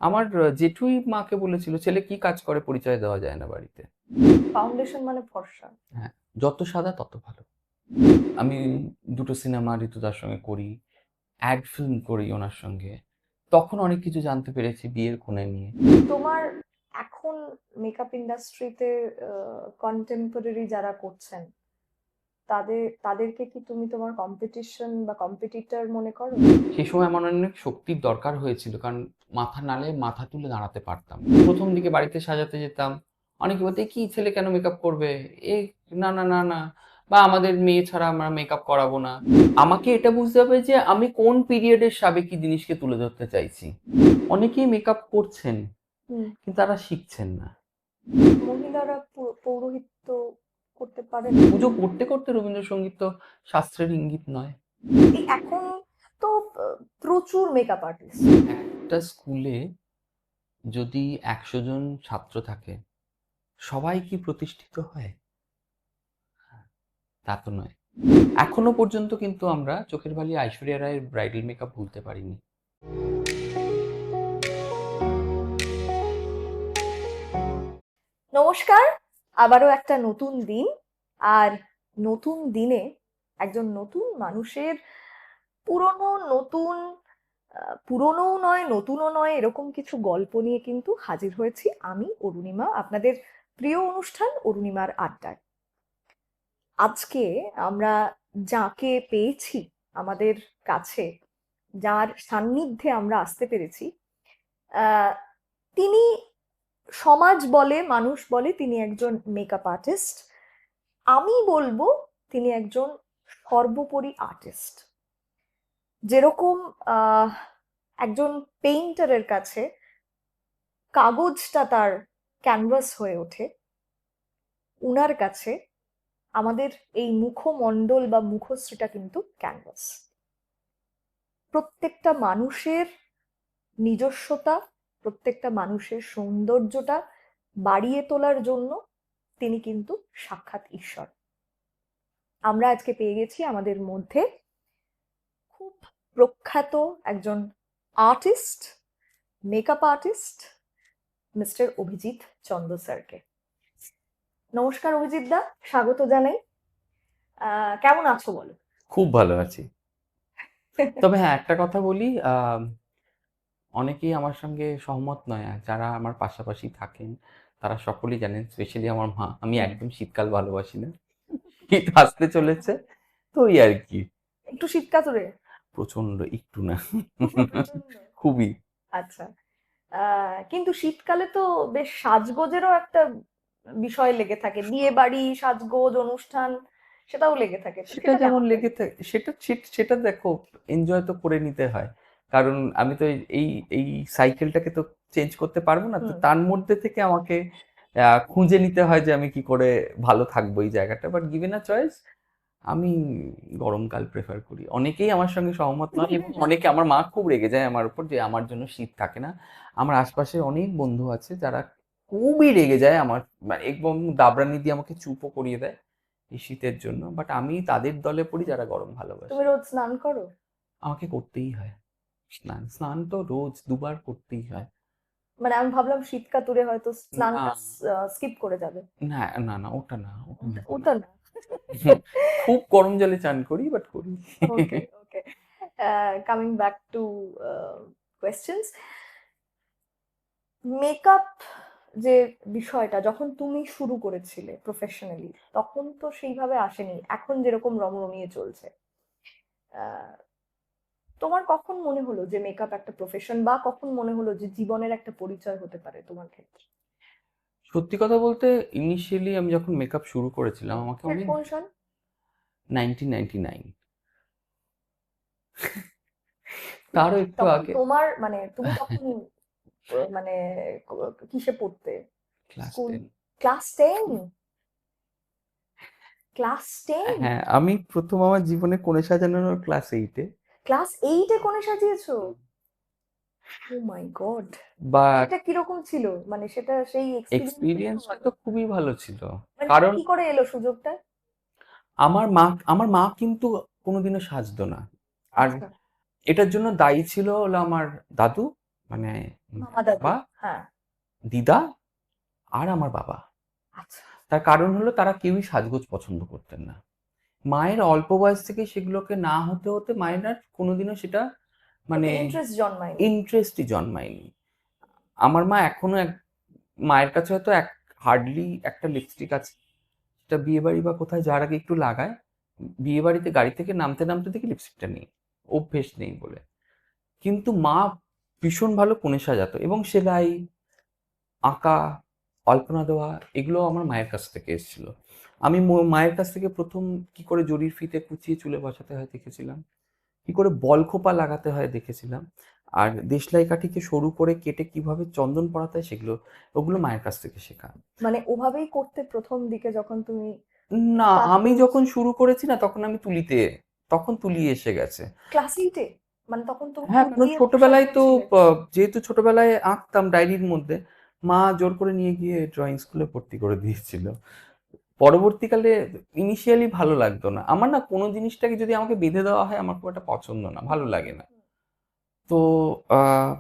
আমার জেঠুই মাকে বলেছিল, ছেলে কি কাজ করে পরিচয় দেওয়া যায় না বাড়িতে। ফাউন্ডেশন মানে ফর্সা। হ্যাঁ, যত সাদা তত ভালো। আমি দুটো সিনেমা ঋতুদার সঙ্গে করি, অ্যাড ফিল্ম করি ওনার সঙ্গে। তখন অনেক কিছু জানতে পেরেছি বিয়ের কোণে নিয়ে। তোমার এখন মেকআপ ইন্ডাস্ট্রিতে কন্টেম্পোরারি যারা করছেন তাদেরকে কি তুমি তোমার কম্পিটিশন বা কম্পিটিটর মনে করো? সেই সময় আমার অনেক শক্তির দরকার হয়েছিল, কারণ মাথা নালে মাথা তুলে দাঁড়াতে পারতাম। প্রথম দিকে বাড়িতে সাজাতে যেতাম, অনেকে বলতে কি ছেলে কেন মেকআপ করবে, এই না না না না, বা আমাদের মেয়ে ছাড়া আমরা মেকআপ করাবো না। আমাকে এটা বুঝতে হবে যে আমি কোন পিরিয়ডের সাবেকি জিনিসকে তুলে ধরতে চাইছি। অনেকেই মেকআপ করছেন হুম। কিন্তু তারা শিখছেন না। মহিলারা পৌরোহিত্য করতে পারে? পুজো করতে করতে রবীন্দ্রসঙ্গীত তো শাস্ত্রের ইঙ্গিত নয়। এই এখন তো প্রচুর মেকআপ আর্টিস্ট। একটা স্কুলে যদি 100 জন ছাত্র থাকে, সবাই কি প্রতিষ্ঠিত হয়? তা তো নয়। এখনো পর্যন্ত কিন্তু আমরা চোখের বালি ঐশ্বরিয়া রায়ের ব্রাইডাল মেকআপ ভুলতে পারিনি। নমস্কার, আবারও একটা নতুন দিন। আর নতুন দিনে একজন নতুন মানুষের পুরনো নতুন, পুরনোও নয় নতুনও নয় এরকম কিছু গল্প নিয়ে কিন্তু হাজির হয়েছি আমি অরুণিমা, আপনাদের প্রিয় অনুষ্ঠান অরুণিমার আড্ডায়। আজকে আমরা যাকে পেয়েছি আমাদের কাছে, যার সান্নিধ্যে আমরা আসতে পেরেছি, আহ, তিনি সমাজ বলে মানুষ বলে তিনি একজন মেকআপ আর্টিস্ট। আমি বলবো তিনি একজন সর্বোপরি আর্টিস্ট। যেরকম আহ একজন পেইন্টারের কাছে কাগজটা তার ক্যানভাস হয়ে ওঠে, উনার কাছে আমাদের এই মুখমণ্ডল বা মুখশ্রীটা কিন্তু ক্যানভাস। প্রত্যেকটা মানুষের নিজস্বতা, প্রত্যেকটা মানুষের সৌন্দর্যটা বাড়িয়ে তোলার জন্য তিনি কিন্তু সাক্ষাৎ ঈশ্বর। আমরা আজকে পেয়ে গেছি আমাদের মধ্যে খুব প্রখ্যাত একজন artist, makeup artist, mister Abhijit Chanda স্যারকে। নমস্কার অভিজিৎ দা, স্বাগত জানাই। কেমন আছো বলো? খুব ভালো আছি। তবে হ্যাঁ, একটা কথা বলি, অনেকেই আমার সঙ্গে সহমত নয়। আর যারা আমার পাশাপাশি থাকেন তারা সকলেই জানেন, স্পেশালি আমার মা, আমি হুম। একদম শীতকাল ভালোবাসি না। শীত আসতে চলেছে, তো ওই আর কি। একটু শীতকাতুরে? প্রচন্ড, একটু না। প্রচন্ড। খুবই। আচ্ছা। কিন্তু শীতকালে তো বেশ সাজগোজেরও একটা বিষয় লেগে থাকে, বিয়ে বাড়ি সাজগোজ অনুষ্ঠান সেটাও লেগে থাকে, তো সেটা সেটা যেমন কেমন লাগে? লেগে থাকে, সেটা দেখো, এনজয় তো করে নিতে হয়। কারণ আমি তো এই এই সাইকেলটাকে তো চেঞ্জ করতে পারবো না, তো হুম। তার মধ্যে থেকে আমাকে খুঁজে নিতে হয় যে আমি কি করে ভালো থাকবো এই জায়গাটা। বাট গিভেন আ চয়েস, আমি গরমকাল প্রেফার করি। অনেকেই আমার সঙ্গে সহমত নয় এবং অনেকে, আমার মা খুব রেগে যায় আমার উপর যে আমার জন্য শীত থাকে না। আমার আশপাশে অনেক বন্ধু আছে যারা খুবই রেগে যায় আমার, মানে একদম দাবরানি দিয়ে আমাকে চুপও করিয়ে দেয় এই শীতের জন্য। বাট আমি তাদের দলে পড়ি যারা গরম তুমি ভালোবাসে। রোজ স্নান করো? আমাকে করতেই হয় স্নান। স্নান তো রোজ দুবার করতেই হয়। মানে আমি ভাবলাম শীতকাতুরে হয়তো না স্নানটা স্কিপ করে যাবে। না না না, ওটা না, ওটা মোটেও না। ওটা না। খুব গরম জলে চান করি, বাট করি। Okay, okay. Coming back to questions, makeup যে বিষয়টা যখন তুমি শুরু করেছিলে প্রফেশনালি তখন তো সেইভাবে আসেনি এখন যেরকম রমরমিয়ে চলছে। আহ, তোমার কখন মনে হলো যে মেকআপ একটা প্রফেশন, বা কখন মনে হলো যে জীবনের একটা পরিচয় হতে পারে তোমার ক্ষেত্রে? সত্যি কথা বলতে, ইনিশিয়ালি আমি যখন মেকআপ শুরু করেছিলাম আমাকে সেটা অনেক, কোন সাল? 1999, তারও একটু তখন আগে। তোমার মানে তুমি তখন মানে কিসে পড়তে? Class school? 10। ক্লাস 10? ক্লাস 10? হ্যাঁ, আমি প্রথম আমার জীবনে কোণে সাজানোর ক্লাস 8-এ। ক্লাস 8-এ কোণে সাজিয়েছো? ও মাই গড! বাট সেটা কিরকম ছিল? মানে সেটা সেই এক্সপিরিয়েন্সটা এক্সপিরিয়েন্সটা শোনাবে? তো খুবই ভালো ছিল। মানে সেটা কারণ কি করে এলো সুযোগটা? আমার মা কিন্তু কোনোদিনও সাজতো না। আর আচ্ছা। এটার জন্য দায়ী ছিল হলো আমার দাদু, মানে মামা দাদু, বাবা, হ্যাঁ। দিদা আর আমার বাবা। আচ্ছা, তার কারণ হলো তারা কেউই সাজগোজ পছন্দ করতেন না। মায়ের অল্প বয়স থেকে সেগুলোকে না হতে হতে মায়ের আর কোনোদিনও সেটা মানে ইন্টারেস্ট জন্মায়নি। ইন্টারেস্টই জন্মায়নি। আমার মা এখনো মায়ের কাছে হয়তো হার্ডলি একটা লিপস্টিক আছে, সেটা বিয়ে বাড়ি বা কোথায় যাওয়ার আগে একটু লাগায়। বিয়ে বাড়িতে গাড়ি থেকে নামতে নামতে দেখি লিপস্টিকটা নেই, অভ্যেস নেই বলে। কিন্তু মা ভীষণ ভালো কোণে সাজাতো, এবং সেলাই, আঁকা, আলপনা দেওয়া এগুলো আমার মায়ের কাছ থেকে এসেছিল। আমি মায়ের কাছ থেকে প্রথম কি করে জরির ফিতে কুচিয়ে চুলে বসাতে হয় দেখেছিলাম, কি করে বল খোপা লাগাতে হয় দেখেছিলাম, আর দেশলাই কাঠিকে সরু করে কেটে কিভাবে চন্দন পড়াতে হয় সেগুলো, ওগুলো মায়ের কাছ থেকে শেখা। মানে ওভাবেই করতে প্রথম দিকে যখন তুমি না, স্টার্ট আমি করেছো যখন শুরু করেছি না তখন আমি তখন তুলি এসে গেছে। ক্লাস 8-এ, মানে তখন তুমি হ্যাঁ, তুলি কারণ দিয়ে ছোটবেলায় তো সাজিয়েছিলে? যেহেতু ছোটবেলায় আঁকতাম ডায়েরির মধ্যে, মা জোর করে নিয়ে গিয়ে ড্রয়িং স্কুলে ভর্তি করে দিয়েছিল। পরবর্তীকালে ইনিশিয়ালি ভালো লাগতো না আমার, না কোনো জিনিসটাকে যদি আমাকে বেঁধে দেওয়া হয় আমার খুব একটা পছন্দ না, ভালো লাগে না। তো আহ,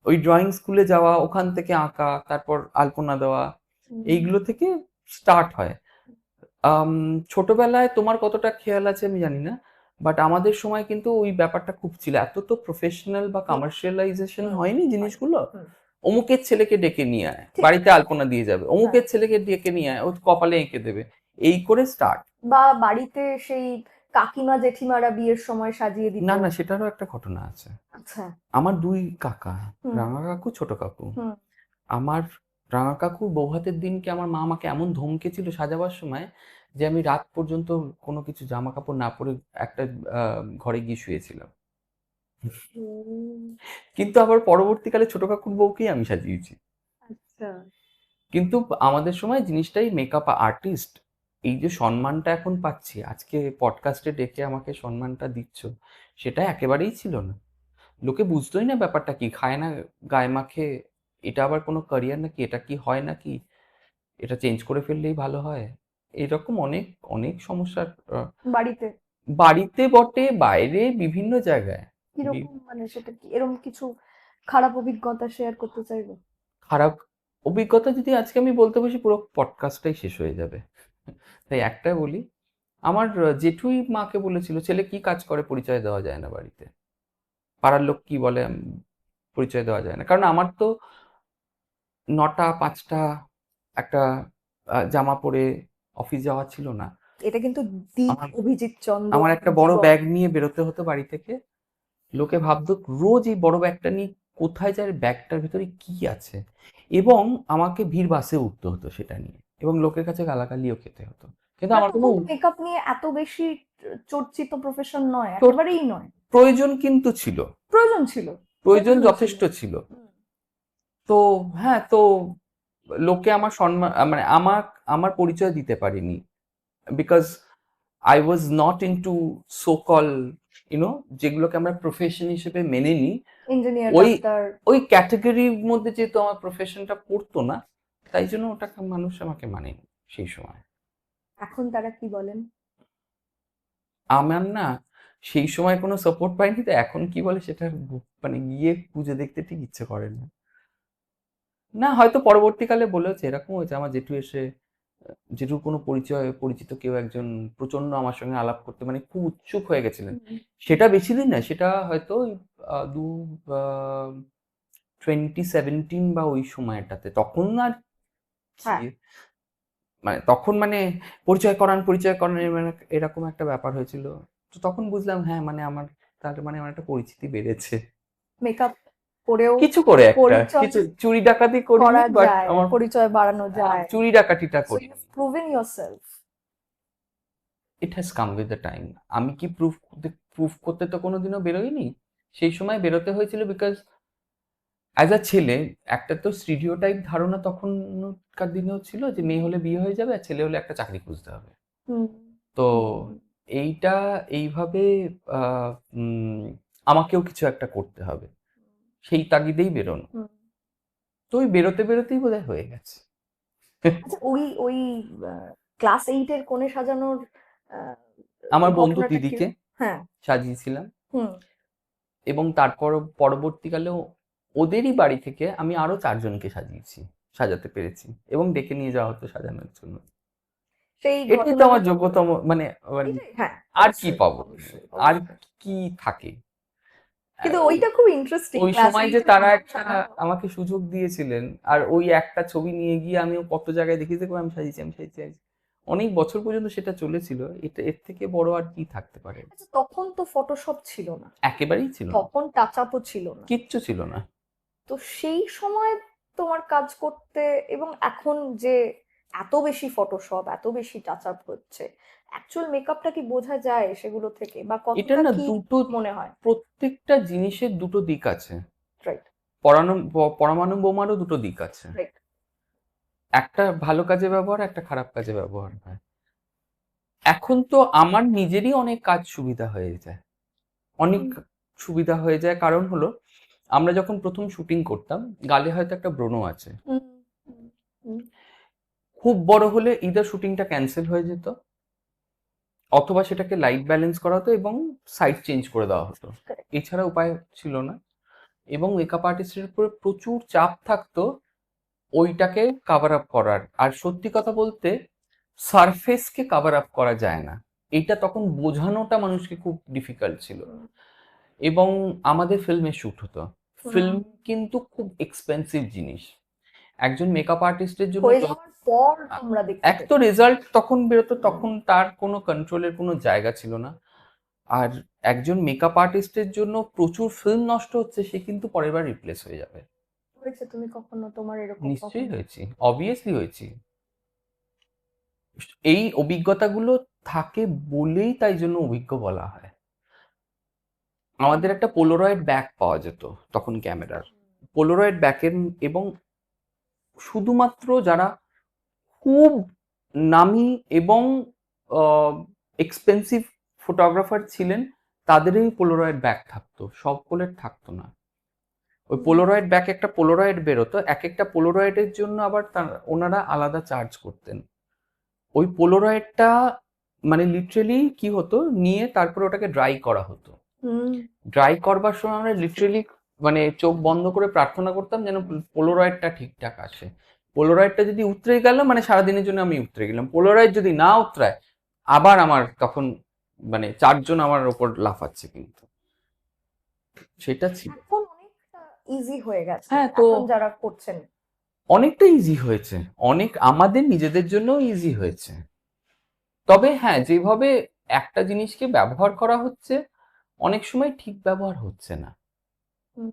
ওই ড্রয়িং স্কুলে যাওয়া, ওখান থেকে আঁকা, তারপর আলপনা দেওয়া, এইগুলো থেকে স্টার্ট হয়। আম, ছোটবেলায় তোমার কতটা খেয়াল আছে আমি জানি না, বাট আমাদের সময় কিন্তু ওই ব্যাপারটা খুব ছিল, এত তো প্রফেশনাল বা কমার্শিয়ালাইজেশন হুম, হয়নি জিনিসগুলো। হুম, অমুকের ছেলেকে ডেকে নিয়ে আয়, ঠিক। বাড়িতে আলপনা দিয়ে যাবে, হ্যাঁ। অমুকের ছেলেকে ডেকে নিয়ে আয়, ও কপালে এঁকে দেবে, এই করে স্টার্ট। বা বাড়িতে সেই কাকিমা জেঠিমারা বিয়ের সময় সাজিয়ে দিত। না না, সেটারও একটা ঘটনা আছে। আচ্ছা। আমার দুই কাকা, হুম, রাঙা কাকু, ছোট কাকু। হুম, আমার রাঙা কাকুর বৌভাতের দিনকে আমার মা আমাকে এমন ধমকেছিল সাজাবার সময়, যে আমি রাত পর্যন্ত কোনো কিছু জামা কাপড় না পরে একটা ঘরে গিয়ে শুয়েছিলাম। হুম, কিন্তু আবার পরবর্তীকালে ছোট কাকুর বউকেই আমি সাজিয়েছি। আচ্ছা। কিন্তু আমাদের সময় জিনিসটাই মেকআপ আর্টিস্ট, এই যে সম্মানটা এখন পাচ্ছি, আজকে পডকাস্টে ডেকে আমাকে সম্মানটা দিচ্ছ, সেটা একেবারেই ছিল না। লোকে বুঝতোই না ব্যাপারটা কি, খায় না গায়ে মাখে, এটা আবার কোনো ক্যারিয়ার নাকি, এটা কি হয় নাকি, এটা চেঞ্জ করে ফেললেই ভালো হয়, এরকম অনেক অনেক সমস্যার বাড়িতে বাড়িতে বটে, বাইরে বিভিন্ন জায়গায়। বি- কিরকম, মানে সেটা কি এরকম কিছু খারাপ অভিজ্ঞতা শেয়ার করতে চাইবে? খারাপ অভিজ্ঞতা যদি আজকে আমি বলতে বসি পুরো পডকাস্টটাই শেষ হয়ে যাবে, তাই একটা বলি। আমার জেঠুই মাকে বলেছিল ছেলে কি কাজ করে পরিচয় দেওয়া যায় না বাড়িতে, পাড়ার লোক কি বলে পরিচয় দেওয়া যায় না, কারণ আমার তো 9টা 5টা একটা জামা পরে অফিস যাওয়া ছিল না। এটা কিন্তু দীপ আমার অভিজিৎ আমার চন্দন একটা বড় জীবন। ব্যাগ নিয়ে বেরোতে হতো বাড়ি থেকে। লোকে ভাবতো রোজ এই বড় ব্যাগটা নিয়ে কোথায় যায়, ব্যাগটার ভিতরে কি আছে, এবং আমাকে ভিড় বাসে উঠতে হতো সেটা নিয়ে, এবং লোকের কাছে গালাগালিও খেতে হতো, কিন্তু আর আমার কোনো তখন তো মেকআপ নিয়ে এত বেশি চর্চিত প্রফেশন নয়, তোর- একেবারেই নয়। প্রয়োজন কিন্তু ছিল, প্রয়োজন ছিল, প্রয়োজন যথেষ্ট ছিল। হুম, তো হ্যাঁ, তো লোকে আমার সম্মান মানে আমার পরিচয় দিতে পারিনি, because I was not into so call, যেগুলোকে আমরা প্রফেশন হিসেবে মেনে নিই, ইঞ্জিনিয়ার, ওই ডাক্তার। ওই ক্যাটাগরির মধ্যে যেহেতু আমার প্রফেশনটা পড়তো না, তাই জন্য ওটাকে মানুষ আমাকে মানেনি সেই সময়। এখন তারা কি বলেন? আমার না সেই সময় কোনো সাপোর্ট পাইনি, তো এখন কি বলে সেটা মানে গিয়ে খুঁজে দেখতে ঠিক ইচ্ছে করে না। না, হয়তো পরবর্তীকালে বলেছে, এরকম হয়েছে আমার জেঠু এসে, জেঠুর কোনো পরিচিত কেউ একজন প্রচন্ড আমার সঙ্গে আলাপ করতে মানে খুব উৎসুক হয়ে গেছিলেন। হুম, সেটা বেশি দিন না, সেটা হয়তো ওই, দু 2017 বা ওই সময়টাতে, তখন আর হ্যাঁ। কি, মানে তখন মানে পরিচয় করান মানে এরকম একটা ব্যাপার হয়েছিল। তো তখন বুঝলাম হ্যাঁ, মানে আমার তাহলে মানে আমার একটা পরিচিতি বেড়েছে, মেকআপ করেও কিছু করে একটা পরিচয় কিছু চুরি ডাকাতি করিনি, করা বাট যায়, আমার পরিচয় বাড়ানো যায়। চুরি ডাকাতিটা সো ইউ করিনি। Proven yourself. It has come with the time. আমি কি প্রুফ করতে তো কোনোদিনও বেরোইনি, সেই সময় বেরোতে হয়েছিল বিকজ অ্যাজ আ ছেলে একটা তো স্টিরিওটাইপ ধারণা তখনকার দিনেও ছিল যে মেয়ে হলে বিয়ে হয়ে যাবে আর ছেলে হলে একটা চাকরি খুঁজতে হবে। হুম, তো এইটা এইভাবে আহ, উম, আমাকেও কিছু একটা করতে হবে, সেই তাগিদেই বেরোনো। হুম। তো ওই বেরোতে বেরোতেই বোধহয় হয়ে গেছে। আচ্ছা, ওই ওই ক্লাস 8-এর কোণে সাজানোর আহ, আমার বন্ধু ঘটনাটা দিদিকে কিরকম? হ্যাঁ। সাজিয়েছিলাম, হুম, এবং তারপর পরবর্তীকালেও ওদেরই বাড়ি থেকে আমি আরো 4 জনকে সাজাতে পেরেছি এবং ডেকে নিয়ে যাওয়া হতো সাজানোর জন্য। সেই এটাই তো আমার যোগ্যতম, মানে মানে হ্যাঁ, আর কি অবশ্যই, পাবো, অবশ্যই, আর অবশ্যই। কি থাকে। কিন্তু ওইটা খুব ইন্টারেস্টিং, ওই সময় যে তারা একটা আমাকে সুযোগ দিয়েছিলেন, আর ওই একটা ছবি নিয়ে গিয়ে আমিও কত জায়গায় দেখিয়ে দেখবো আমি সাজিয়েছি। অনেক বছর পর্যন্ত সেটা চলেছিল। এটা এর থেকে বড় আর কি থাকতে পারে? আচ্ছা, তখন তো ফটোশপ ছিল না, একেবারেই ছিল না, তখন টাচ আপও ছিল না, কিচ্ছু ছিল না। তো সেই সময় তোমার কাজ করতে এবং এখন যে এত বেশি ফটোশপ, এত বেশি টাচ আপ হচ্ছে, অ্যাকচুয়াল মেকআপটা কি বোঝা যায় সেগুলো থেকে, বা এটা কতটা না কি দুটো, মনে হয়? প্রত্যেকটা জিনিসের দুটো দিক আছে। রাইট, পরমাণু বোমারও দুটো দিক আছে। রাইট। একটা ভালো কাজে ব্যবহার, একটা খারাপ কাজে ব্যবহার হয়। এখন তো আমার নিজেরই অনেক কাজ সুবিধা হয়ে যায়, অনেক সুবিধা হয়ে যায়। কারণ হলো আমরা যখন প্রথম শুটিং করতাম, গালে হয়তো একটা ব্রণ আছে, হুম, হুম, হুম, খুব বড় হলে ইদার শুটিংটা ক্যান্সেল হয়ে যেত, অথবা সেটাকে লাইট ব্যালেন্স করা হতো এবং সাইড চেঞ্জ করে দেওয়া হতো। correct. এছাড়া উপায় ছিল না। এবং মেকআপ আর্টিস্টের উপরে প্রচুর চাপ থাকতো ওইটাকে কাভার আপ করার। আর সত্যি কথা বলতে সারফেসকে কাভার আপ করা যায় না, এটা তখন বোঝানোটা মানুষকে খুব ডিফিকাল্ট ছিল। হুম, এবং আমাদের ফিল্মে শুট হতো। হুম। ফিল্ম কিন্তু খুব এক্সপেন্সিভ জিনিস। একজন মেকআপ আর্টিস্টের জন্য হয়ে যাওয়ার পর তোমরা দেখতে এক তো রেজাল্ট তখন বেরোতো, তখন তার কোনো কন্ট্রোলের কোনো জায়গা ছিল না। আর একজন মেকআপ আর্টিস্টের জন্য প্রচুর ফিল্ম নষ্ট হচ্ছে, সে কিন্তু পরের বার রিপ্লেস হয়ে যাবে। হয়েছে তুমি কখনো তোমার এরকম নিশ্চয়ই কখনো? হয়েছি, অবভিয়াসলি হয়েছি। এই অভিজ্ঞতাগুলো থাকে বলেই তাই জন্য অভিজ্ঞ বলা হয়। আমাদের একটা পোলোরয়েড ব্যাগ পাওয়া যেত তখন ক্যামেরার, পোলোরয়েড ব্যাগের, এবং শুধুমাত্র যারা খুব নামি এবং এক্সপেন্সিভ ফটোগ্রাফার ছিলেন তাদেরই পোলোরয়েড ব্যাগ থাকতো, সকলের থাকতো না। ওই পোলোরয়েড ব্যাগ, একটা পোলোরয়েড বেরোতো, এক একটা পোলোরয়েডের জন্য আবার ওনারা আলাদা চার্জ করতেন। ওই পোলোরয়েডটা মানে লিটারেলি কি হতো, নিয়ে তারপরে ওটাকে ড্রাই করা হতো। হুম, ড্রাই করবার সময় আমরা লিটারেলি মানে চোখ বন্ধ করে প্রার্থনা করতাম যেন পোলোরয়েডটা ঠিকঠাক আসে। পোলোরয়েডটা যদি উতরে গেল মানে সারাদিনের জন্য আমি উতরে গেলাম, পোলোরয়েড যদি না উতরায় আবার আমার তখন মানে 4 জন আমার ওপর লাফাচ্ছে, কিন্তু সেটা ছিল। এখন অনেকটা ইজি হয়ে গেছে, হ্যাঁ, তো এখন যারা করছেন। অনেকটা ইজি হয়েছে, অনেক আমাদের নিজেদের জন্য ইজি হয়েছে। তবে হ্যাঁ, যেভাবে একটা জিনিসকে ব্যবহার করা হচ্ছে অনেক সময় ঠিক ব্যবহার হচ্ছে না। হুম,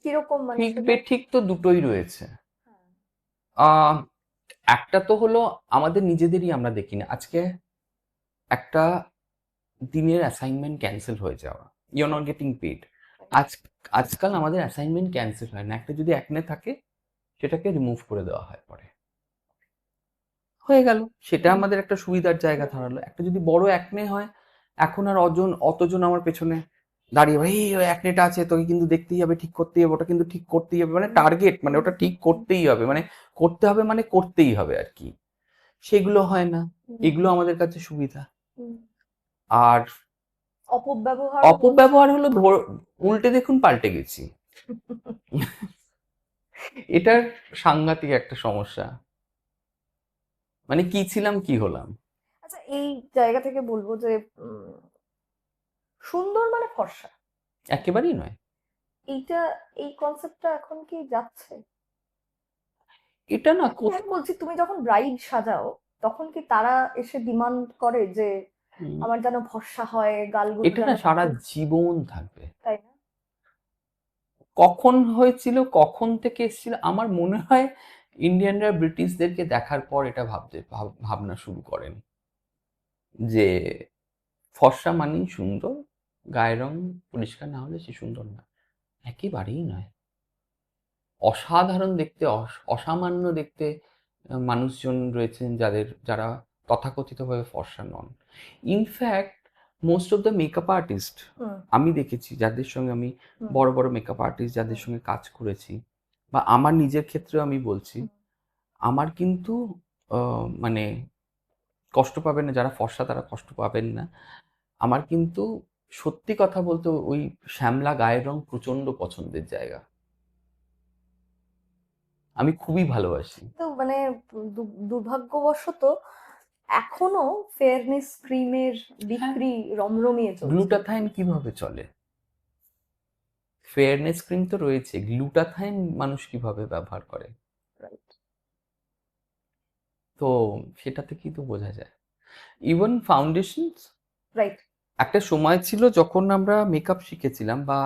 কিরকম মানে ঠিক সেটা? বেঠিক তো দুটোই রয়েছে। হ্যাঁ, আহ একটা তো হলো আমাদের নিজেদেরই আমরা দেখি না। আজকে একটা দিনের অ্যাসাইনমেন্ট ক্যান্সেল হয়ে যাওয়া, you are not getting paid. আজ আজকাল আমাদের অ্যাসাইনমেন্ট ক্যান্সেল হয় না, একটা যদি একনে থাকে সেটাকে রিমুভ করে দেওয়া হয় পরে, হয়ে গেল। সেটা আমাদের একটা সুবিধার জায়গা দাঁড়ালো। একটা যদি বড় একনে হয়, এখন আর অতজন আমার পেছনে দাঁড়িয়ে ভাই ওই একনেটা আছে তোকে কিন্তু দেখতেই হবে, ঠিক করতেই হবে, ওটা কিন্তু ঠিক করতেই হবে, মানে টার্গেট, মানে ওটা ঠিক করতেই হবে, মানে করতে হবে মানে করতেই হবে আর কি। সেগুলো হয় না, এগুলো আমাদের কাছে সুবিধা। হুম। আর অপব্যবহার অপব্যবহার হলো উল্টে দেখুন পাল্টে গেছি, এটার সাংঘাতিক একটা সমস্যা। মানে কি ছিলাম কি হলাম। আচ্ছা, এই জায়গা থেকে বলবো যে সুন্দর মানে ফর্সা, একেবারেই নয়। এইটা, এই কনসেপ্টটা এখন কি যাচ্ছে? এটা না আমি বলছি, তুমি যখন ব্রাইড সাজাও তখন কি তারা এসে ডিমান্ড করে যে আমার যেন ফর্সা হয়, গালগুলো এটা যেন না সারা খুব, জীবন থাকবে। তাই না? কখন হয়েছিল, কখন থেকে এসেছিল, আমার মনে হয় ইন্ডিয়ানরা ব্রিটিশদেরকে দেখার পর এটা ভাবনা শুরু করেন যে ফর্সা মানেই সুন্দর, গায়ের রং পরিষ্কার না হলে সে সুন্দর না। একেবারেই নয়। অসাধারণ দেখতে, অসামান্য দেখতে মানুষজন রয়েছেন যারা তথাকথিতভাবে ফর্সা নন। In fact most of the makeup artist hmm, আমি দেখেছি, যাদের সঙ্গে আমি হুম, বড় বড় মেকআপ আর্টিস্ট যাদের সঙ্গে কাজ করেছি, বা আমার নিজের ক্ষেত্রেও আমি বলছি, আমার কিন্তু মানে কষ্ট পাবেন না, যারা ফর্সা তারা কষ্ট পাবেন না। আমার কিন্তু সত্যি কথা বলতে ওই শ্যামলা গায়ের রং প্রচন্ড পছন্দের জায়গা, আমি খুবই ভালোবাসি। তো মানে দুর্ভাগ্যবশত এখনো ফেয়ারনেস ক্রিমের হ্যাঁ, বিক্রি রমরমিয়ে চলছে। গ্লুটাথাইন কিভাবে চলে? ফেয়ারনেস ক্রিম তো রয়েছে, গ্লুটাথাইন মানুষ কিভাবে ব্যবহার করে? রাইট। তো সেটা থেকেই তো বোঝা যায়। Even foundation, right. একটা সময় ছিল যখন আমরা মেকআপ শিখেছিলাম, বা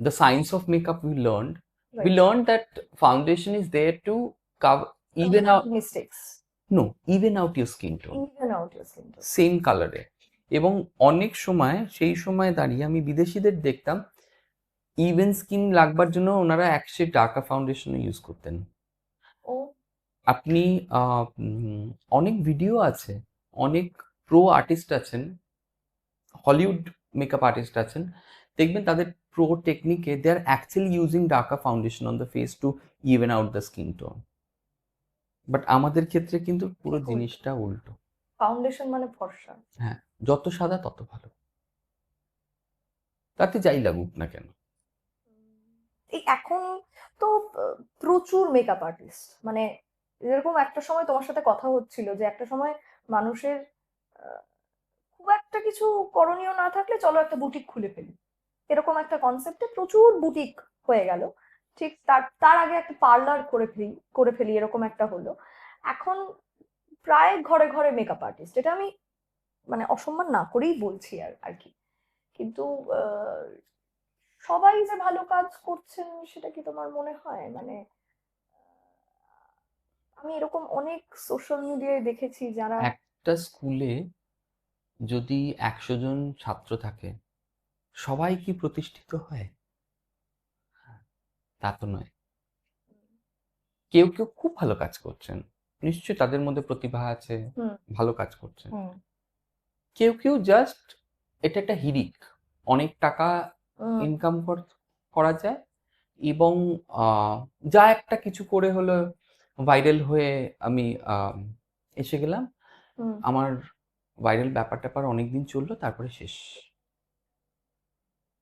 the science of makeup we right. Learn that foundation is there to even out, mistakes. No, even out your skin tone even out your skin tone. Same কালারে। এবং অনেক সময় সেই সময় দাঁড়িয়ে আমি বিদেশিদের দেখতাম ইভেন স্কিন লাগবার জন্য ওনারা এক শেড ডার্কার ফাউন্ডেশনও ইউজ করতেন। ও আপনি অনেক ভিডিও আছে, অনেক প্রো আর্টিস্ট আছেন, হলিউড মেকআপ আর্টিস্ট আছেন, দেখবেন তাদের প্রো টেকনিকে they are actually using darker foundation on the face to even out the skin tone. But আমাদের ক্ষেত্রে কিন্তু পুরো ঠিক উল্টো। জিনিসটা উল্টো। ফাউন্ডেশন মানে ফর্সা। হ্যাঁ, যত সাদা তত ভালো, তাতে যাই লাগুক না কেন। এই এখন তো প্রচুর মেকআপ আর্টিস্ট, মানে এরকম একটা সময় তোমার সাথে কথা হচ্ছিল যে একটা সময় মানুষের আহ, খুব একটা কিছু করণীয় না থাকলে চলো একটা বুটিক খুলে ফেলি, এরকম একটা কনসেপ্টে প্রচুর বুটিক হয়ে গেল। ঠিক তার তার আগে একটা পার্লার করে ফেলি এরকম একটা হলো। এখন প্রায় ঘরে ঘরে মেকআপ আর্টিস্ট, এটা আমি মানে অসম্মান না করেই বলছি আর আর কি। কিন্তু আহ, সবাই যে ভালো কাজ করছেন সেটা কি তোমার মনে হয়? মানে আমি এরকম অনেক সোশ্যাল মিডিয়ায় দেখেছি যারা একটা স্কুলে যদি 100 জন ছাত্র থাকে, সবাই কি প্রতিষ্ঠিত হয়? তা তো নয়। কেউ কেউ খুব ভালো কাজ করছেন, নিশ্চয়ই তাদের মধ্যে প্রতিভা আছে, হুম ভালো কাজ করছেন। হুম কেউ কেউ জাস্ট, এটা একটা হিড়িক, অনেক টাকা হুম ইনকাম করা যায়, এবং যা একটা কিছু করে হলো ভাইরাল হয়ে আমি এসে গেলাম, হুম। আমার ভাইরাল ব্যাপার ট্যাপার অনেকদিন চললো, তারপরে শেষ।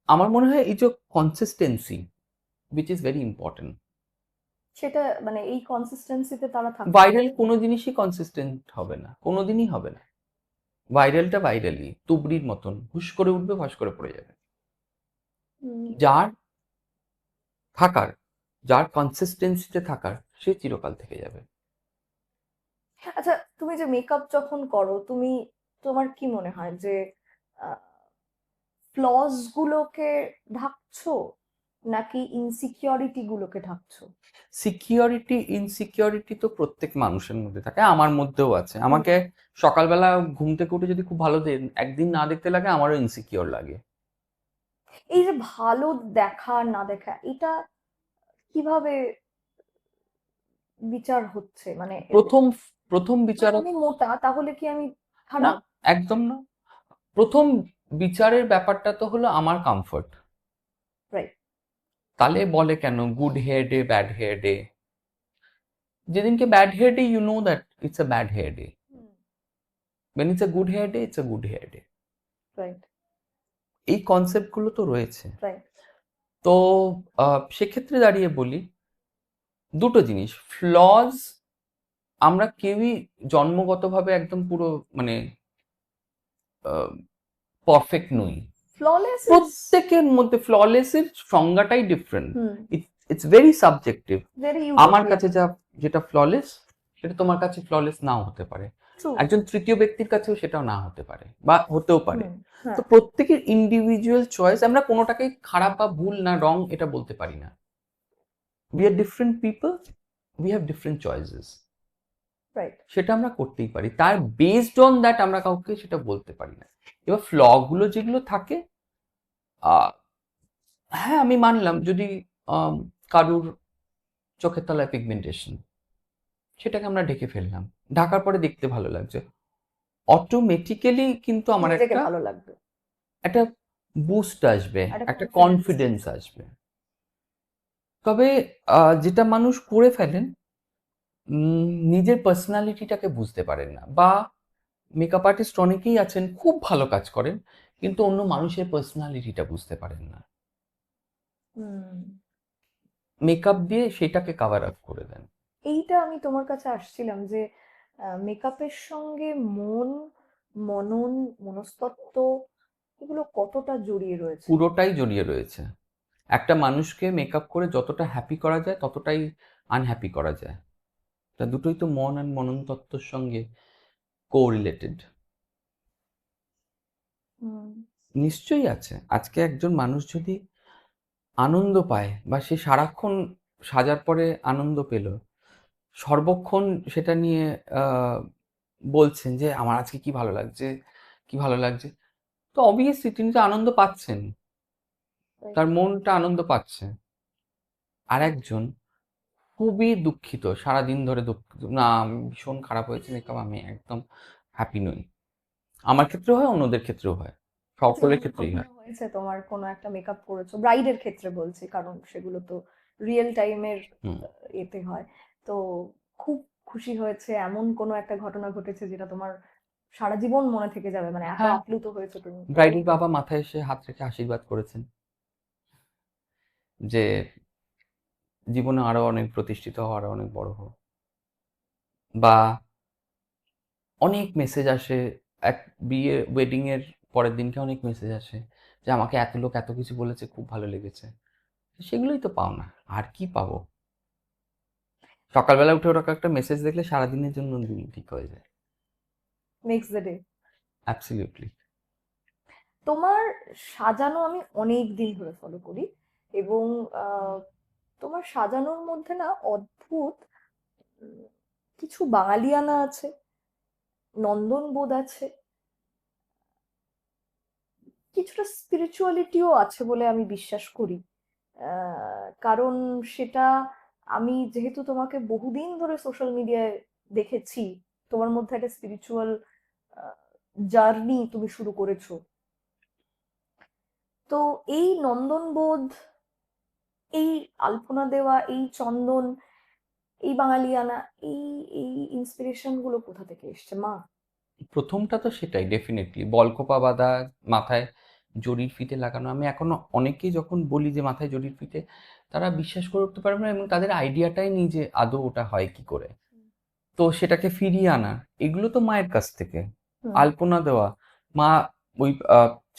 আমার মনে হয় এই যে consistency, which is very important. সেটা মানে এই কনসিস্টেন্সিতে তারা থাকতে ভাইরাল কোনো জিনিসই কনসিস্টেন্ট হবে না, কোনোদিনই হবে না। ভাইরালটা ভাইরালই, তুবড়ির মতন হুশ করে উঠবে, ফাঁস করে পড়ে যাবে। হুম। যার থাকার, যার কনসিস্টেন্সিতে থাকার, সে চিরকাল থেকে যাবে। আচ্ছা, তুমি যে মেকআপ যখন করো তুমি, তোমার কি মনে হয় যে ফ্লস গুলোকে ঢাকছো নাকি ইনসিকিউরিটি গুলোকে ঢাকছো? সিকিউরিটি ইনসিকিউরিটি তো প্রত্যেক মানুষের মধ্যে থাকে, আমার মধ্যেও আছে। হুম। আমাকে সকালবেলা ঘুম থেকে উঠে যদি খুব ভালো একদিন না দেখতে লাগে, আমারও ইনসিকিউর লাগে। এই যে ভালো দেখা আর না দেখা, এটা কিভাবে বিচার হচ্ছে? মানে প্রথম প্রথম বিচারক, আমি মোটা তাহলে কি আমি না, খারাপ? একদম না। প্রথম বিচারের ব্যাপারটা তো হলো আমার কমফর্ট। রাইট। তাহলে বলে কেন good hair day, bad hair day? যেদিনকে bad hair day, you know that it's a bad hair day. when it's a good hair day, it's a good hair day. Right. এই কনসেপ্টগুলো তো রয়েছে। Right. তো সেক্ষেত্রে দাঁড়িয়ে বলি দুটো জিনিস, ফ্লজ আমরা কেউই জন্মগতভাবে একদম পুরো মানে পারফেক্ট নই। ফ্ললেস প্রত্যেকের মধ্যে ফ্ললেসের সংজ্ঞাটাই different, hmm it's very subjective. Very আমার কাছে যেটা ফ্ললেস, সেটা তোমার কাছে ফ্ললেস নাও হতে পারে, ট্রু। একজন তৃতীয় ব্যক্তির কাছেও সেটাও না হতে পারে, বা হতেও পারে। হ্যাঁ। তো প্রত্যেকের ইন্ডিভিজুয়াল চয়েস, আমরা কোনোটাকে খারাপ বা ভুল না রং এটা বলতে পারি না। We are different people, we have different choices, right. সেটা আমরা করতেই পারি। তার বেসড অন দ্যাট আমরা কাউকে সেটা বলতে পারি না। এবার গুলো যেগুলো থাকে, হ্যাঁ আমি মানলাম, যদি কারুর চোখের তলায় পিগমেন্টেশন, সেটাকে আমরা ঢেকে ফেললাম, ঢাকার পরে দেখতে ভালো লাগছে, অটোমেটিক্যালি কিন্তু আমার নিজেকে একটা ভালো লাগবে, একটা বুস্ট আসবে, একটা একটা confidence। কনফিডেন্স আসবে। তবে যেটা মানুষ করে ফেলেন, নিজের পার্সোনালিটিটাকে বুঝতে পারেন না, বা মেকআপ আর্টিস্ট অনেকেই আছেন খুব ভালো কাজ করেন, কিন্তু অন্য মানুষের পার্সোনালিটিটা বুঝতে পারেন না। হুম। মেকআপ দিয়ে সেটাকে কাভার আপ করে দেন। এইটা আমি তোমার কাছে আসছিলাম যে মেকআপের সঙ্গে মন, মনন, মনস্তত্ত্ব এগুলো কতটা জড়িয়ে রয়েছে। পুরোটাই জড়িয়ে রয়েছে। একটা মানুষকে মেকআপ করে যতটা হ্যাপি করা যায় ততটাই আনহ্যাপি করা যায়। তা দুটোই তো মন আর মননতত্ত্বর সঙ্গে কোরিলেটেড। হুম। নিশ্চয়ই আছে। আজকে একজন মানুষ যদি আনন্দ পায় বা সে সারাক্ষণ সাজার পরে আনন্দ পেল, সর্বক্ষণ সেটা নিয়ে আহ, বলছেন যে আমার আজকে কি ভালো লাগছে, কি ভালো লাগছে, তো অবভিয়াসলি তিনি তো আনন্দ পাচ্ছেন, তাই। তার মনটা আনন্দ পাচ্ছে। আর একজন খুবই দুঃখিত, সারাদিন ধরে দুঃখিত, না আমি ভীষণ খারাপ হয়েছে মেকআপ, আমি একদম হ্যাপি নই। আমার ক্ষেত্রেও হয়, অন্যদের ক্ষেত্রেও হয়, আচ্ছা, সকলের এমন ক্ষেত্রেই হয়। কখনো হয়েছে তোমার কোনো একটা মেকআপ করেছো, ব্রাইডের ক্ষেত্রে বলছি কারণ সেগুলো তো রিয়েল টাইমের হুম। এতে হয়, তো খুব খুশি হয়েছে এমন কোনো একটা ঘটনা ঘটেছে যেটা তোমার সারা জীবন মনে থেকে যাবে, মানে এত হ্যাঁ, আপ্লুত হয়েছে তুমি? ব্রাইডের বাবা মাথায় এসে হাত রেখে আশীর্বাদ করেছেন যে জীবনে আরো অনেক প্রতিষ্ঠিত হও, আরো অনেক বড় হও। বা অনেক মেসেজ আসে, এক বিয়ে ওয়েডিং এর পরের দিনকে অনেক মেসেজ আসে যে আমাকে এত লোক এত কিছু বলেছে, খুব ভালো লেগেছে। সেগুলোই তো পাও না, আর কি পাবো? সকালবেলা উঠে ওরকম একটা মেসেজ দেখলে সারাদিনের জন্য দিন ঠিক হয়ে যায়। Next day. অ্যাবসলিউটলি। তোমার সাজানো আমি অনেক দিন ধরে ফলো করি, এবং তোমার সাজানোর মধ্যে না অদ্ভুত উম, কিছু বাঙালিয়ানা আছে, নন্দন বোধ আছে, কিছুটা স্পিরিচুয়ালিটিও আছে বলে আমি বিশ্বাস করি। কারণ সেটা আমি যেহেতু তোমাকে বহুদিন ধরে সোশ্যাল মিডিয়ায় দেখেছি, তোমার মধ্যে একটা স্পিরিচুয়াল জার্নি তুমি শুরু করেছো। তো এই নন্দনবোধ, এই আলপনা দেওয়া, এই চন্দন, এই বাঙালিয়ানা, এই এই ইন্সপিরেশন গুলো কোথা থেকে এসছে মা? প্রথমটা তো সেটাই ডেফিনেটলি, বলকপা বাঁধা, মাথায় জরির ফিতে লাগানো। আমি এখনো অনেকেই যখন বলি যে মাথায় জরির ফিতে, তারা বিশ্বাস করে উঠতে পারবে না এবং তাদের আইডিয়াটাই নেই যে আদৌ ওটা হয় কি করে। তো সেটাকে ফিরিয়ে আনা, এগুলো তো মায়ের কাছ থেকে। হুম। আলপনা দেওয়া, মা ওই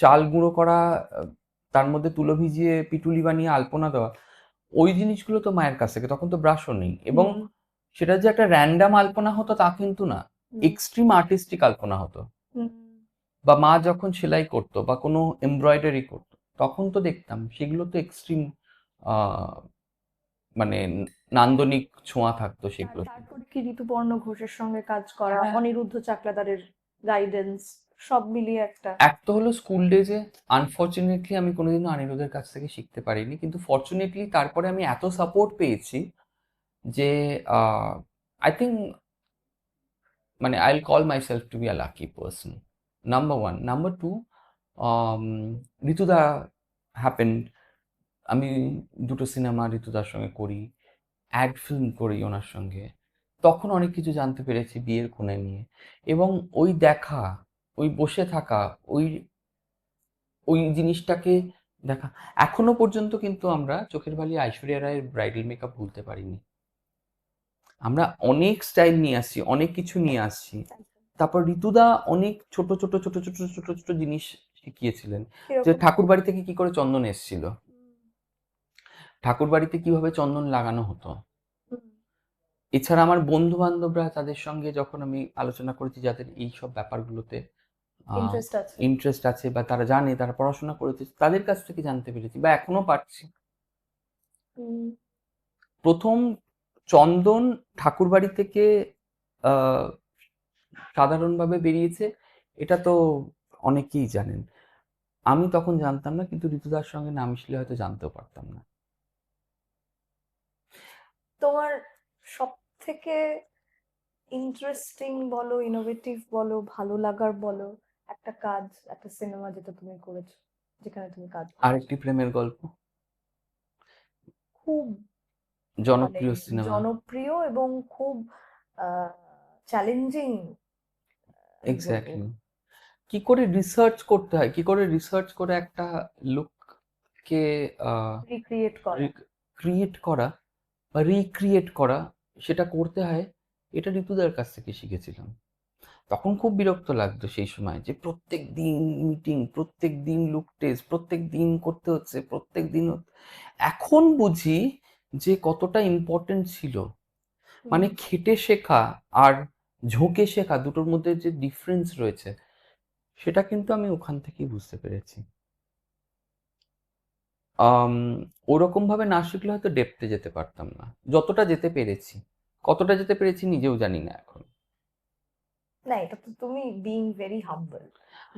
চাল গুঁড়ো করা, তার মধ্যে তুলো ভিজিয়ে পিটুলি বানিয়ে আলপনা দেওয়া, ওই জিনিসগুলো তো মায়ের কাছ থেকে। তখন তো ব্রাশও নেই, এবং হুম। সেটা যে একটা র্যান্ডাম আলপনা হতো তা কিন্তু না, হুম। এক্সট্রিম আর্টিস্টিক আলপনা হতো। হুম। বা মা যখন সেলাই করতো বা কোনো এমব্রয়ডারি করতো, তখন তো দেখতাম সেগুলো তো এক্সট্রিম, মানে নান্দনিক ছোঁয়া থাকতো সেগুলোতে। তারপরে কি ঋতুপর্ণ ঘোষের সঙ্গে কাজ করা, হ্যাঁ, অনিরুদ্ধ চাকলাদারের গাইডেন্স, সব মিলিয়ে একটা। এক তো হলো স্কুল ডেজে, আনফর্চুনেটলি আমি কোনোদিনও অনিরুদ্ধের কাছ থেকে শিখতে পারিনি, কিন্তু ফর্চুনেটলি তারপরে আমি এত সাপোর্ট পেয়েছি যে আই থিঙ্ক, মানে I will call myself to be a lucky person. Number one. Number two, ঋতুদা হ্যাপেন্ড, আমি দুটো সিনেমা ঋতুদার সঙ্গে করি, অ্যাড ফিল্ম করি ওনার সঙ্গে। তখন অনেক কিছু জানতে পেরেছি বিয়ের কোণে নিয়ে। এবং ওই দেখা, ওই বসে থাকা, ওই ওই জিনিসটাকে দেখা, এখনো পর্যন্ত কিন্তু আমরা চোখের বালি ঐশ্বরিয়া রায়ের ব্রাইডাল মেকআপ ভুলতে পারিনি। আমরা অনেক স্টাইল নিয়ে আসছি, অনেক কিছু নিয়ে আসছি। তারপর ঋতুদা অনেক ছোট ছোট ছোট ছোট ছোট ছোট জিনিস শিখিয়েছিলেন, যে কিরকম? ঠাকুর বাড়ি থেকে কি করে চন্দন এসেছিল, ঠাকুর বাড়িতে কিভাবে চন্দন লাগানো হতো। এছাড়া আমার বন্ধু বান্ধবরা, তাদের সঙ্গে যখন আমি আলোচনা করেছি যাদের এই সব ব্যাপারগুলোতে ইন্টারেস্ট আছে। ইন্টারেস্ট আছে বা তারা জানে, তারা পড়াশোনা করেছে, তাদের কাছ থেকে জানতে পেরেছি বা এখনো পারছি। হুম। প্রথম চন্দন ঠাকুরবাড়ি থেকে আহ, সাধারণভাবে বেরিয়েছে, এটা তো অনেকেই জানেন। আমি তখন জানতাম না, কিন্তু ঋতুদার সঙ্গে না মিশলে হয়তো জানতেও পারতাম না। তোমার সব থেকে ইন্টারেস্টিং বলো, ইনোভেটিভ বলো, ভালো লাগার বলো একটা কাজ, একটা সিনেমা যেটা তুমি করেছো, যেখানে তুমি কাজ করেছো, আরেকটি প্রেমের গল্প, খুব মানে জনপ্রিয় সিনেমা। জনপ্রিয় এবং খুব চ্যালেঞ্জিং আমি বলবো। এক্স্যাক্টলি। কি করে রিসার্চ করতে হয়, কি করে রিসার্চ করে একটা লুককে রিক্রিয়েট করা। ক্রিয়েট করা বা রিক্রিয়েট করা, সেটা করতে হয়, এটা ঋতুদার কাছ থেকে শিখেছিলাম। তখন খুব বিরক্ত লাগতো সেই সময়, যে প্রত্যেক দিন মিটিং, প্রত্যেক দিন লুক টেস্ট, প্রত্যেক দিন করতে হচ্ছে, প্রত্যেক দিন এখন বুঝি যে কতটা ইম্পর্টেন্ট ছিল। মানে খেটে শেখা আর ঝোঁকে শেখা দুটোর মধ্যে যে ডিফারেন্স রয়েছে, সেটা কিন্তু আমি ওখান থেকেই বুঝতে পেরেছি। আম, ওরকম ভাবে না শিখলে হয়তো ডেপথে যেতে পারতাম না, যতটা যেতে পেরেছি। কতটা যেতে পেরেছি নিজেও জানি না এখন। না, এটা তো তুমি being very humble,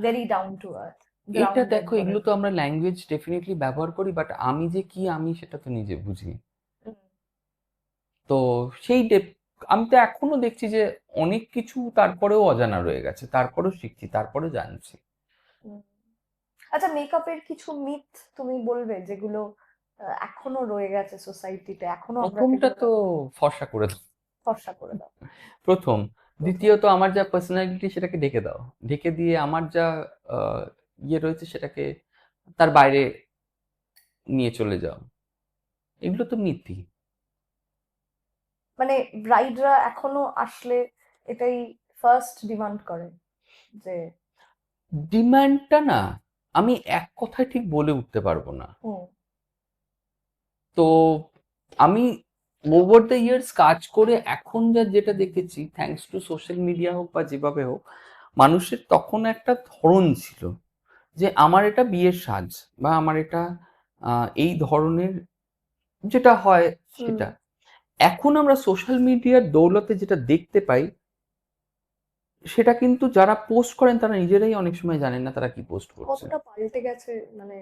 very down to earth, এটা গ্রাউন্ডেড দেখো, এগুলো তো আমরা ল্যাঙ্গুয়েজ ডেফিনেটলি ব্যবহার করি, বাট আমি যে কি আমি সেটা তো নিজে বুঝি। তো সেই আমি তো এখনো দেখছি যে অনেক কিছু তারপরেও অজানা রয়ে গেছে, তারপরেও শিখছি, তারপরেও জানছি। আচ্ছা, মেকআপের কিছু মিথ তুমি বলবে যেগুলো এখনো রয়ে গেছে সোসাইটিতে, এখনো আমরা প্রথমটা সেগুলো তো ফর্সা করে দাও, ফর্সা করে দাও। প্রথম। প্রথম। দ্বিতীয়ত, আমার যা পার্সোনালিটি সেটাকে ঢেকে দাও, ঢেকে দিয়ে আমার যা ইয়ে রয়েছে সেটাকে তার বাইরে নিয়ে চলে যাও। এগুলো তো মিথি। মানে ব্রাইডরা এখনো আসলে এটাই ফার্স্ট ডিমান্ড করে যে ডিমান্ডটা না, আমি এক কথায় ঠিক বলে উঠতে পারবো না। হুম তো আমি ওভার দ্য ইয়ার্স কাজ করে এখন যেটা দেখেছি, থ্যাঙ্কস টু সোশ্যাল মিডিয়া হোক বা যেভাবে হোক, মানুষের তখন একটা ধরন ছিল যে আমার এটা বিয়ের সাজ, বা আমার এটা এই ধরনের যেটা হয় সেটা। এখন আমরা সোশ্যাল মিডিয়ার দৌলতে যেটা দেখতে পাই, সেটা কিন্তু যারা পোস্ট করেন তারা নিজেরাই অনেক সময় জানেন না তারা কি পোস্ট করছে। কতটা পাল্টে গেছে মানে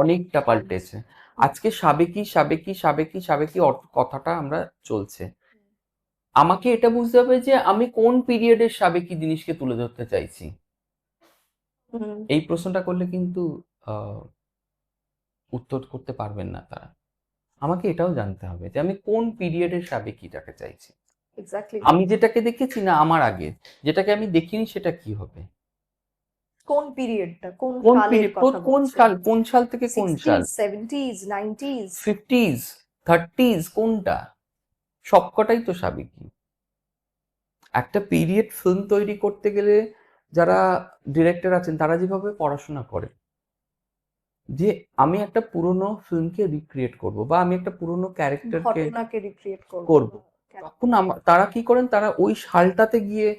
অনেকটা পাল্টেছে। আজকে সাবেকি সাবেকি সাবেকি সাবেকি কথাটা আমরা চলছে। আমাকে এটা বুঝতে হবে যে আমি কোন পিরিয়ডের সাবেকি জিনিসকে তুলে ধরতে চাইছি। হুম এই প্রশ্নটা করলে কিন্তু উত্তর করতে পারবেন না তারা। আমাকে এটাও জানতে হবে যে আমি কোন পিরিয়ডের সাবেকিটাকে চাইছি। এক্স্যাক্টলি। আমি যেটাকে দেখেছি না আমার আগে, যেটাকে আমি দেখিনি, সেটা কি হবে। কোন পিরিয়ডটা, কোন কোন কালের পিরিয়ড, কথা বলছেন? কোন সাল থেকে কোন সাল, 60s 70s 90s? 50s 30s, কোনটা? সবকটাই তো সাবেকি। একটা পিরিয়ড ফিল্ম তৈরি করতে গেলে যারা ডিরেক্টর আছেন তারা যেভাবে পড়াশোনা করে, যে আমি একটা পুরনো ফিল্মকে রিক্রিয়েট করব, বা আমি একটা পুরনো ক্যারেক্টারকে ঘটনাকে রিক্রিয়েট করব। করব, তখন তারা কি করেন, তারা ওই সালটাতে গিয়ে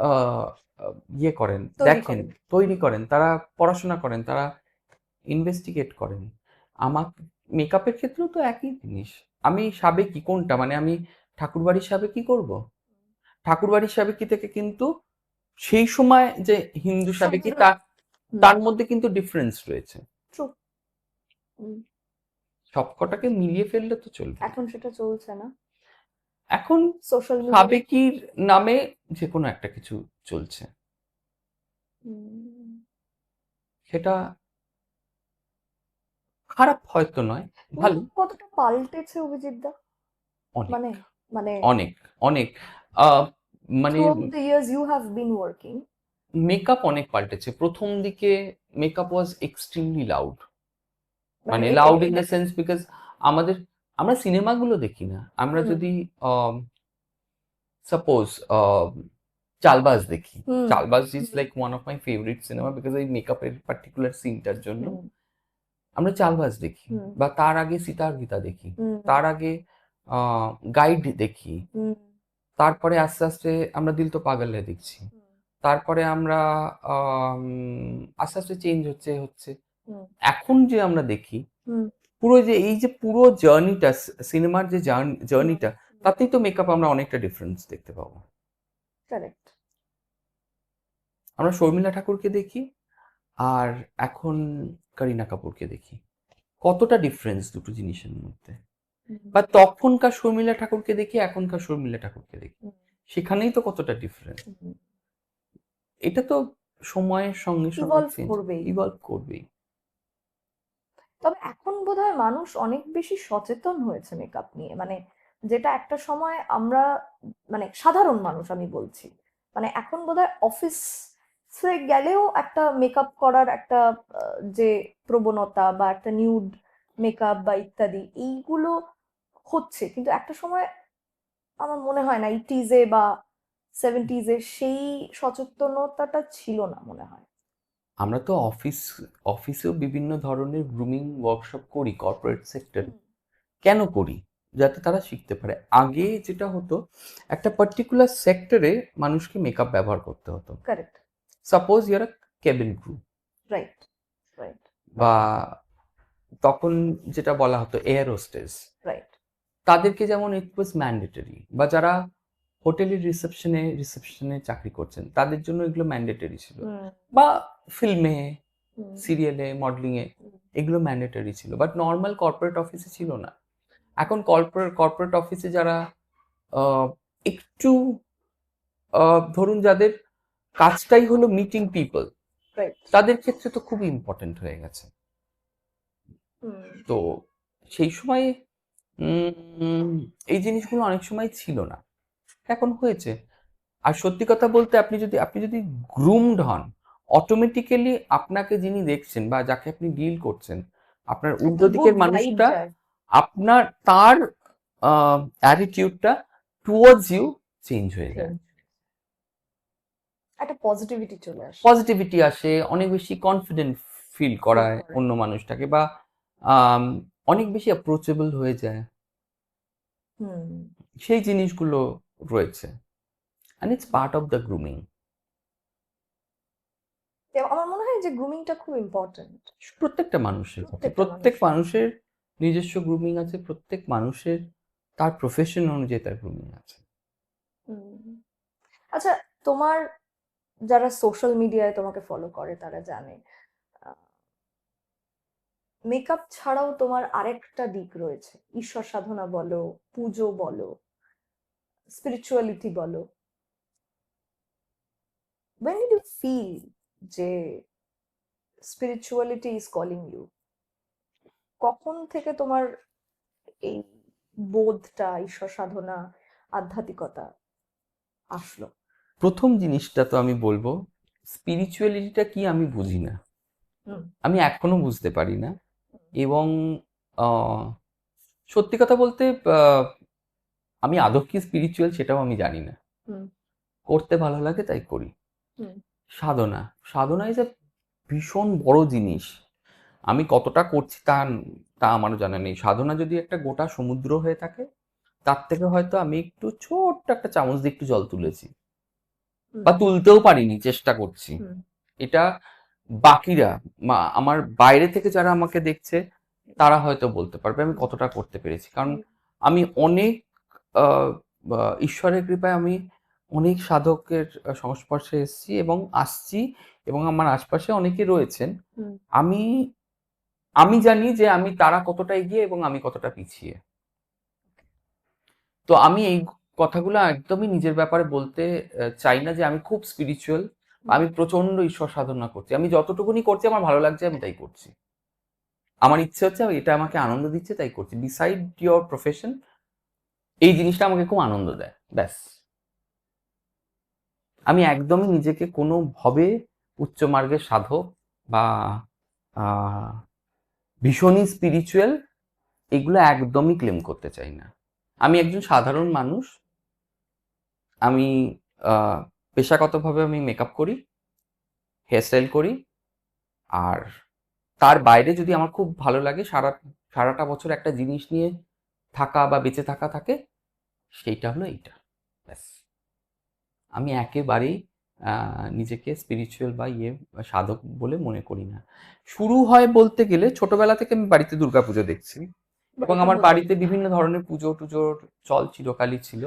আহ, ইয়ে করেন, তৈরি দেখেন, করেন। তৈরি করেন, তারা পড়াশোনা করেন, তারা ইনভেস্টিগেট করেন। আমার মেকআপের ক্ষেত্রেও তো একই জিনিস। আমি সাবেকি কোনটা, মানে আমি ঠাকুরবাড়ির সাবেকি করব, ঠাকুরবাড়ির সাবেকি থেকে কিন্তু সেই সময় যে হিন্দু সাবেকি, তার মধ্যে কিন্তু ডিফারেন্স রয়েছে। ট্রু। সবকটাকে মিলিয়ে ফেললে তো চলবে না। এখন সেটা চলছে না, এখন সোশ্যাল মিডিয়া। সাবেকির নামে যে কোনো একটা কিছু চলছে, সেটা খারাপ হয়তো নয়, ভালো। কতটা পাল্টেছে অভিজিৎ দা? অনেক মানে মানে অনেক অনেক আহ, মানে throughout the years you have been working, makeup অনেক পাল্টেছে। প্রথম দিকে মেকআপ ওয়াজ এক্সট্রিমলি লাউড, মানে মানে loud in the sense because আমরা সিনেমাগুলো দেখি না, আমরা হুম। যদি সাপোজ চালবাজ দেখি, hmm. Chaalbaaz is like one of my favourite cinema because এই মেকআপের পার্টিকুলার সিনটার জন্য আমরা চালবাজ দেখি, বা তার আগে সিতার গীতা দেখি, তার আগে গাইড দেখি, তারপরে আস্তে আস্তে আমরা দিল তো পাগল হ্যায় দেখছি, তারপরে আমরা আস্তে আস্তে চেঞ্জ হচ্ছে হচ্ছে। এখন যে আমরা দেখি, পুরো যে এই যে পুরো জার্নিটা, সিনেমার যে জার্নিটা, তাতেই তো মেকআপ আমরা অনেকটা ডিফারেন্স দেখতে পাবো। কারেক্ট। আমরা শর্মিলা ঠাকুরকে দেখি আর এখন করিনা কাপুরকে দেখি, কতটা ডিফারেন্স দুটো জিনিসের মধ্যে। বা তখনকার শর্মিলা ঠাকুরকে দেখি, এখনকার শর্মিলা ঠাকুরকে দেখি, সেখানেই তো কতটা ডিফারেন্স। এটা তো সময়ের সঙ্গে সঙ্গে ইভলভ করবেই। তবে এখন বোধহয় মানুষ অনেক বেশি সচেতন হয়েছে মেকআপ নিয়ে, মানে যেটা একটা সময় আমরা, মানে সাধারণ মানুষ আমি বলছি, মানে এখন বোধহয় অফিস গেলেও একটা মেকআপ করার একটা যে প্রবণতা বা একটা নিউড মেকআপ বা ইত্যাদি এইগুলো হচ্ছে, কিন্তু একটা সময় আমার মনে হয় না 80s বা 70s সেই সচেতনতাটা ছিল না মনে হয়। আমরা তো অফিসেও বিভিন্ন ধরনের গ্রুমিং ওয়ার্কশপ করি কর্পোরেট সেক্টরে। কেন করি? যাতে তারা শিখতে পারে। আগে যেটা হতো, একটা পার্টিকুলার সেক্টরে মানুষকে মেকআপ ব্যবহার করতে হতো। কারেক্ট। সাপোজ ইয়ার কেবিন ক্রু, রাইট, রাইট, বা তখন যেটা বলা হতো এয়ার হোস্টেস, রাইট। তাদেরকে যেমন ইট ওয়াজ ম্যান্ডেটরি, বা যারা হোটেলের রিসেপশনে চাকরি করছেন তাদের জন্য এগুলো ম্যান্ডেটরি ছিল, হুম, বা ফিল্মে, হুম, সিরিয়ালে, মডেলিংয়ে হুম। এগুলো ম্যান্ডেটরি ছিল, বাট নর্মাল কর্পোরেট অফিসে ছিল না। এখন কর্পোরেট অফিসে যারা আহ, একটু ধরুন যাদের কাজটাই হলো মিটিং পিপল, রাইট। তাদের ক্ষেত্রে তো খুবই ইম্পর্টেন্ট হয়ে গেছে। হুম, তো সেই সময় উম, এই জিনিসগুলো অনেক সময় ছিল না, এখন হয়েছে। আর সত্যি কথা বলতে, আপনি যদি গ্রুমড হন, অটোমেটিক্যালি আপনাকে যিনি দেখছেন বা যাকে আপনি ডিল করছেন, আপনার উল্টো একটা গুড দিকের ভাইব মানুষটা, যায়। আপনার তার অ্যাটিটিউডটা টুয়ার্ডস ইউ চেঞ্জ হয়ে যায়। Change. একটা পজিটিভিটি চলে আসে। পজিটিভিটি আসে, অনেক বেশি কনফিডেন্ট ফিল ফিল করায় করে। অন্য মানুষটাকে, বা আম, অনেক বেশি অ্যাপ্রোচেবল হয়ে যায়। হুম। সেই জিনিসগুলো রয়েছে, and it's part of the grooming. আমার মনে হয় যে গ্রুমিংটা খুব ইম্পর্ট্যান্ট প্রত্যেকটা মানুষের কাছে, প্রত্যেকটা প্রত্যেক মানুষের। মানুষের নিজস্ব গ্রুমিং আছে, প্রত্যেক মানুষের তার প্রফেশন অনুযায়ী তার গ্রুমিং আছে। হুম। আচ্ছা, তোমার যারা সোশ্যাল মিডিয়ায় তোমাকে ফলো করে তারা জানে মেকআপ ছাড়াও তোমার আরেকটা দিক রয়েছে, ঈশ্বর সাধনা বলো, পুজো বলো, স্পিরিচুয়ালিটি বলো। when did you feel যে স্পিরিচুয়ালিটি ইজ কলিং ইউ? কখন থেকে তোমার এই বোধটা, ঈশ্বর সাধনা, আধ্যাত্মিকতা আসলো? প্রথম জিনিসটা তো আমি বলবো, স্পিরিচুয়ালিটিটা কি আমি বুঝি না, হুম, আমি এখনো বুঝতে পারি না। এবং আহ, সত্যি কথা বলতে, আহ, আমি আদৌ কি স্পিরিচুয়াল সেটাও আমি জানি না। হুম, করতে ভালো লাগে তাই করি। হুম, সাধনা, সাধনা ইজ এ ভীষণ বড় জিনিস। আমি কতটা করছি তা তা আমারও জানা নেই। সাধনা যদি একটা গোটা সমুদ্র হয়ে থাকে, তার থেকে হয়তো আমি একটু ছোট্ট একটা চামচ দিয়ে একটু জল তুলেছি, হুম, বা তুলতেও পারিনি, চেষ্টা করছি। হুম, এটা বাকিরা, আমার বাইরে থেকে যারা আমাকে দেখছে, তারা হয়তো বলতে পারবে আমি কতটা করতে পেরেছি। কারণ হুম, আমি অনেক ঈশ্বরের কৃপায় আমি অনেক সাধকের সংস্পর্শে এসেছি এবং আসছি, এবং আমার আশপাশে অনেকে রয়েছেন। হুম, আমি আমি জানি যে আমি তারা কতটা এগিয়ে এবং আমি কতটা পিছিয়ে। তো আমি এই কথাগুলো একদমই নিজের ব্যাপারে বলতে চাই না যে আমি খুব স্পিরিচুয়াল, হুম, আমি প্রচন্ড ঈশ্বর সাধনা করছি। আমি যতটুকুনি করছি আমার ভালো লাগছে, আমি তাই করছি। আমার ইচ্ছে হচ্ছে, এটা আমাকে আনন্দ দিচ্ছে তাই করছি। বিসাইড ইয়োর প্রফেশন, এই জিনিসটা আমাকে খুব আনন্দ দেয়, ব্যাস। আমি একদমই নিজেকে কোনোভাবে উচ্চ মার্গের সাধক বা আহ, ভীষণই স্পিরিচুয়াল, এগুলো একদমই ক্লেম করতে চাই না। আমি একজন সাধারণ মানুষ। আমি আহ, পেশাগতভাবে আমি মেকআপ করি, হেয়ারস্টাইল করি, আর তার বাইরে যদি আমার খুব ভালো লাগে সারাটা বছর একটা জিনিস নিয়ে থাকা বা বেঁচে থাকা থাকে, সেইটা হলো এইটা, ব্যাস। আমি একেবারেই নিজেকে স্পিরিচুয়াল বা সাধক বলে মনে করি না। শুরু হয় বলতে গেলে ছোটবেলা থেকে আমি বাড়িতে দুর্গাপুজো দেখছি, বা এবং এটা আমার হতো। বাড়িতে বিভিন্ন ধরনের পুজো টুজোর চল চিরকালই ছিল।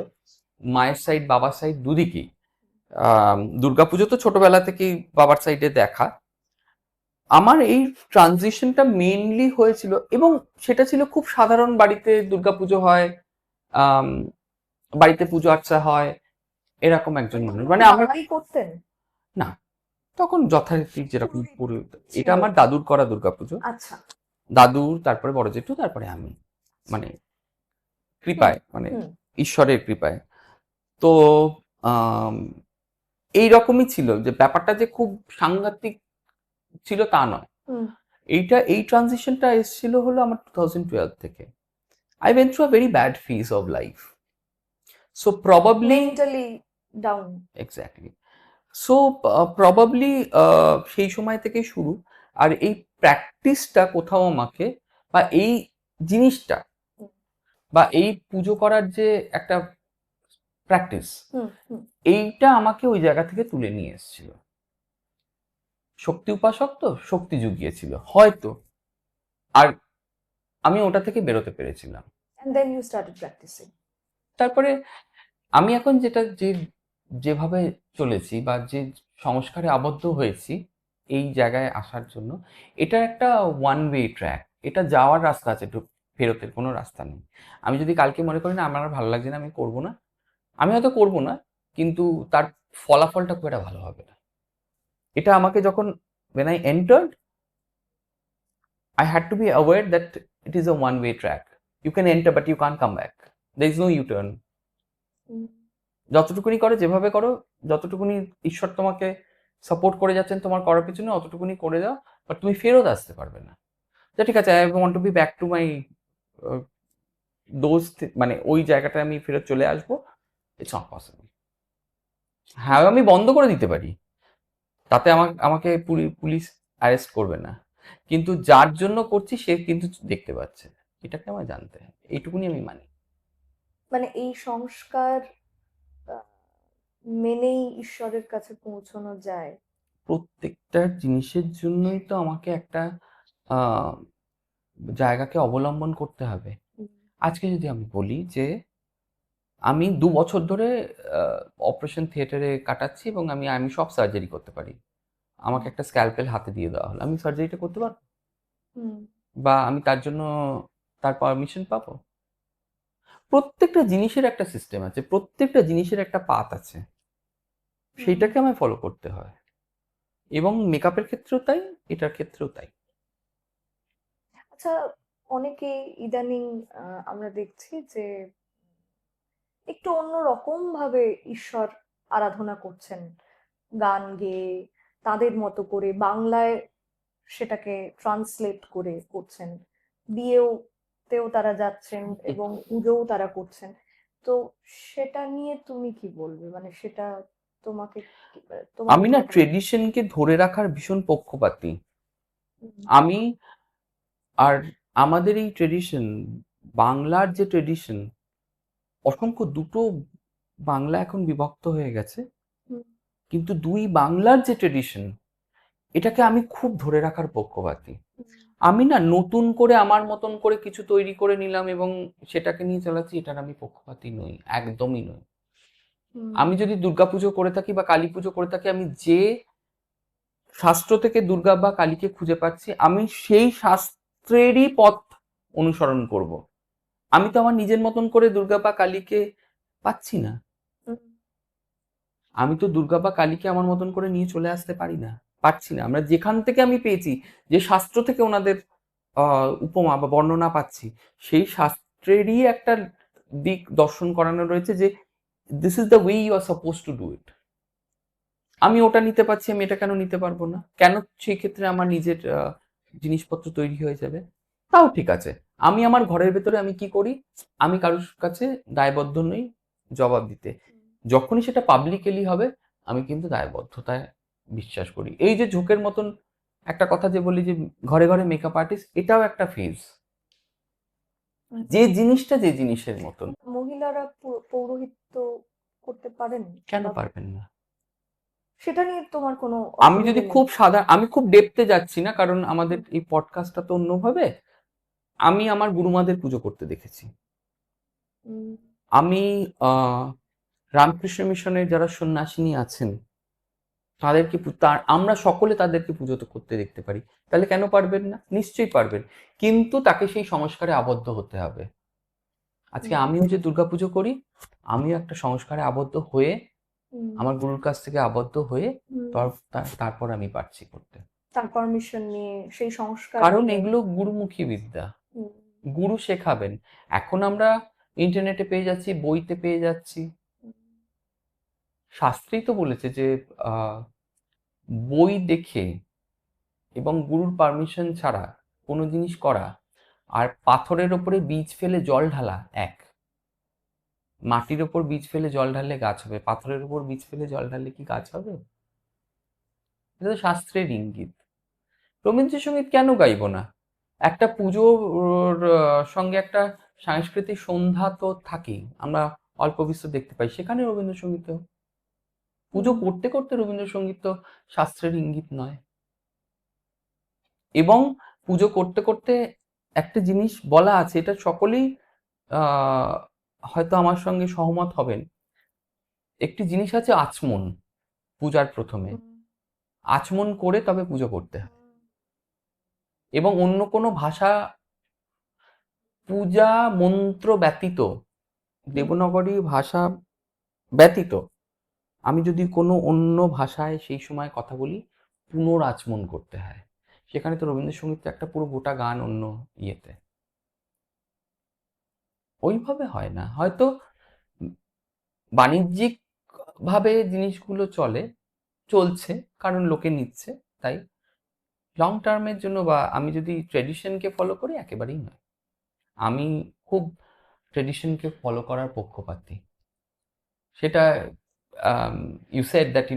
মায়ের সাইড বাবার সাইড দুদিকেই দুর্গাপুজো তো ছোটবেলা থেকেই বাবার সাইডে দেখা। আমার এই ট্রানজিশনটা মেইনলি হয়েছিল, এবং সেটা ছিল খুব সাধারণ, বাড়িতে দুর্গাপুজো হয়, আম, বাড়িতে পুজো আর্চা হয়, এরকম একজন মানুষ, মানে আমার বাবাই করতেন? না, তখন যথারীতি যেরকম এটা ছিল। আমার দাদুর করা দুর্গাপুজো। আচ্ছা। দাদুর, তারপরে বড় জেঠু, তারপরে আমি, মানে হুম, কৃপায়, মানে হুম, ঈশ্বরের কৃপায়। তো আম, এই রকমই ছিল, যে ব্যাপারটা যে খুব সাংঘাতিক ছিল তা নয়। হুম এই ট্রানজিশনটা এসেছিল হলো আমার 2012 থেকে। I went through a very bad phase of life. So probably, mentally down. exactly. So probably সেই সময় থেকে শুরু। আর এই প্র্যাকটিসটা কোথাও আমাকে, বা এই জিনিসটা, হুম বা এই পুজো করার যে একটা প্র্যাকটিস, হুম হুম এইটা আমাকে ওই জায়গা থেকে তুলে নিয়ে এসেছিল। শক্তি উপাসক তো শক্তি জুগিয়েছিল হয়তো, আর আমি ওটা থেকে বেরোতে পেরেছিলাম। and then you started practicing. তারপরে আমি এখন যেভাবে চলেছি, বা যে সংস্কারে আবদ্ধ হয়েছি এই জায়গায় আসার জন্য, এটা একটা ওয়ান ওয়ে ট্র্যাক। এটা যাওয়ার রাস্তা আছে, ফেরতের কোনো রাস্তা নেই। আমি যদি কালকে মনে করি না আমার আর ভালো লাগছে না, আমি করবো না, আমি হয়তো করবো না, কিন্তু তার ফলাফলটা খুব একটা ভালো হবে না। এটা আমাকে যখন when I entered, I had to be aware that it is a one way track. You can enter but you can't come back. There is no U-turn. হুম যতটুকুনি করো, যেভাবে করো, যতটুকুনি ঈশ্বর তোমাকে সাপোর্ট করে যাচ্ছেন তোমার করার পিছনে, অতটুকুনি করে দাও, বাট তুমি ফেরত আসতে পারবে না। যে ঠিক আছে, I want to be back to my those, মানে ওই জায়গাটায় আমি ফেরত চলে আসবো, ইটস নট পসিবল। হ্যাঁ, আমি বন্ধ করে দিতে পারি, তাতে আমাকে পুলিশ অ্যারেস্ট করবে না, কিন্তু যার জন্য করছি সে কিন্তু দেখতে পাচ্ছে, এটাকে আমার জানতে হবে, এইটুকুনি আমি মানি। মানে এই সংস্কার আহ, মেনেই ঈশ্বরের কাছে পৌঁছানো যায়। প্রত্যেকটা জিনিসের জন্যই তো আমাকে একটা আহ, জায়গাকে অবলম্বন করতে হবে। হুম আজকে যদি আমি বলি যে আমি 2 বছর ধরে অপারেশন থিয়েটারে কাটাচ্ছি, এবং আমি সব সার্জারি করতে পারি, আমাকে একটা স্ক্যালপেল হাতে দিয়ে দেওয়া হলো, আমি সার্জারিটা করতে পারবো? হুম বা আমি তার জন্য তার পারমিশন পাবো? প্রত্যেকটা জিনিসের একটা সিস্টেম আছে, প্রত্যেকটা জিনিসের একটা পাথ আছে, হুম। সেইটাকে আমায় ফলো করতে হয়। এবং মেকআপের ক্ষেত্রেও তাই, এটার ক্ষেত্রেও তাই। আচ্ছা, অনেকে ইদানিং আমরা দেখছি যে একটু অন্যরকম ভাবে ঈশ্বর আরাধনা করছেন, গান গেয়ে তাদের মতো করে বাংলায় সেটাকে ট্রান্সলেট করে করছেন, তেও তারা যাচ্ছেন এবং পুজোও তারা করছেন। তো সেটা নিয়ে তুমি কি বলবে, মানে সেটা তোমাকে তোমার আমি কি না মতামত? ট্রেডিশনকে ধরে রাখার ভীষণ পক্ষপাতী। হুম, আমি, আর আমাদের এই ট্রেডিশন, বাংলার যে ট্রেডিশন, অসংখ্য দুটো বাংলা এখন বিভক্ত হয়ে গেছে, হুম, কিন্তু দুই বাংলার যে ট্রেডিশন, এটাকে আমি খুব ধরে রাখার পক্ষপাতী। হুম, আমি না নতুন করে আমার মতন করে কিছু তৈরি করে নিলাম এবং সেটাকে নিয়ে চালাচ্ছি, এটার আমি পক্ষপাতী নই, একদমই নই। হুম, আমি যদি দুর্গাপুজো করে থাকি বা কালী পুজো করে থাকি, আমি যে শাস্ত্র থেকে দুর্গা বা কালীকে খুঁজে পাচ্ছি, আমি সেই শাস্ত্রেরই পথ অনুসরণ করব। আমি তো আমার নিজের মতন করে দুর্গা বা কালীকে পাচ্ছি না। হুম, আমি তো দুর্গা বা কালীকে আমার মতন করে নিয়ে চলে আসতে পারি না, পারছি না। আমরা যেখান থেকে আমি পেয়েছি, যে শাস্ত্র থেকে ওনাদের উপমা বা বর্ণনা পাচ্ছি, সেই শাস্ত্রেরই একটা দিক দর্শন করানো রয়েছে, যে this is the way you are suppose to do it. আমি ওটা নিতে পারছি, আমি এটা কেন নিতে পারবো না? কেন সেই ক্ষেত্রে আমার নিজের জিনিসপত্র তৈরি হয়ে যাবে? তাও ঠিক আছে, আমি আমার ঘরের ভেতরে আমি কি করি, আমি কারোর কাছে দায়বদ্ধ নই জবাব দিতে। যখনই সেটা পাবলিকলি হবে, আমি কিন্তু দায়বদ্ধতায় বিশ্বাস করি। এই যে ঝোঁকের মতন একটা কথা যে বলি, যে ঘরে ঘরে মেকআপ আর্টিস্ট, এটাও একটা ফেজ। হুম। যে জিনিসটা যে জিনিসের মতন। মহিলারা পৌরোহিত্য করতে পারেন? কেন বা পারবেন না? সেটা নিয়ে তোমার কোনো আমি যদি অসুবিধে নেই? আমি খুব ডেপতে যাচ্ছি না, কারণ আমাদের এই পডকাস্টটা তো অন্যভাবে। আমি আমার গুরুমাদের পুজো করতে দেখেছি। উম, আমি রামকৃষ্ণ মিশনের যারা সন্ন্যাসিনী আছেন, তাদেরকে আমরা সকলে তাদেরকে পুজো তো করতে দেখতে পারি। তাহলে কেন পারবেন না? নিশ্চয়ই পারবেন, কিন্তু তাকে সেই সংস্কারে আবদ্ধ হতে হবে। আজকে হুম, আমিও যে দুর্গাপুজো করি, আমিও একটা সংস্কারে আবদ্ধ হয়ে, হুম, আমার গুরুর কাছ থেকে আবদ্ধ হয়ে, হুম। তারপর আমি পারছি করতে। তার পারমিশন নিয়ে সেই সংস্কার কারণ নিয়ে। এগুলো গুরুমুখী বিদ্যা, হুম, গুরু শেখাবেন। এখন আমরা ইন্টারনেটে পেয়ে যাচ্ছি, বইতে পেয়ে যাচ্ছি, হুম, শাস্ত্রেই তো বলেছে যে বই দেখে এবং গুরুর পারমিশন ছাড়া কোনো জিনিস করা আর পাথরের ওপরে বীজ ফেলে জল ঢালা এক। মাটির ওপর বীজ ফেলে জল ঢাললে গাছ হবে, পাথরের ওপর বীজ ফেলে জল ঢাললে কি গাছ হবে? এটা তো শাস্ত্রের ইঙ্গিত। রবীন্দ্রসঙ্গীত কেন গাইবো না? একটা পুজোর সঙ্গে একটা সাংস্কৃতিক সন্ধ্যা তো থাকেই, আমরা অল্প বিস্তর দেখতে পাই, সেখানে রবীন্দ্রসঙ্গীত। পুজো করতে করতে রবীন্দ্রসঙ্গীত তো শাস্ত্রের ইঙ্গিত নয়। এবং পুজো করতে করতে একটা জিনিস বলা আছে, এটা সকলেই হয়তো আমার সঙ্গে সহমত হবেন। একটি জিনিস আছে আচমন, পূজার প্রথমে আচমন করে তবে পুজো করতে হয়। এবং অন্য কোনো ভাষা পূজা মন্ত্র ব্যতীত, দেবনাগরী ভাষা ব্যতীত আমি যদি কোনো অন্য ভাষায় সেই সময় কথা বলি, পুনরাচমন করতে হয়। সেখানে তো রবীন্দ্রসঙ্গীত একটা পুরো গোটা গান অন্য ইয়েতে, ওইভাবে হয় না হয়তো। বাণিজ্যিক ভাবে জিনিসগুলো চলছে কারণ লোকে নিচ্ছে, তাই লং টার্মের জন্য বা আমি যদি ট্রেডিশনকে ফলো করি, একেবারেই নয়। আমি খুব ট্রেডিশনকে ফলো করার পক্ষপাতী। সেটা ইউ সেড দ্যাট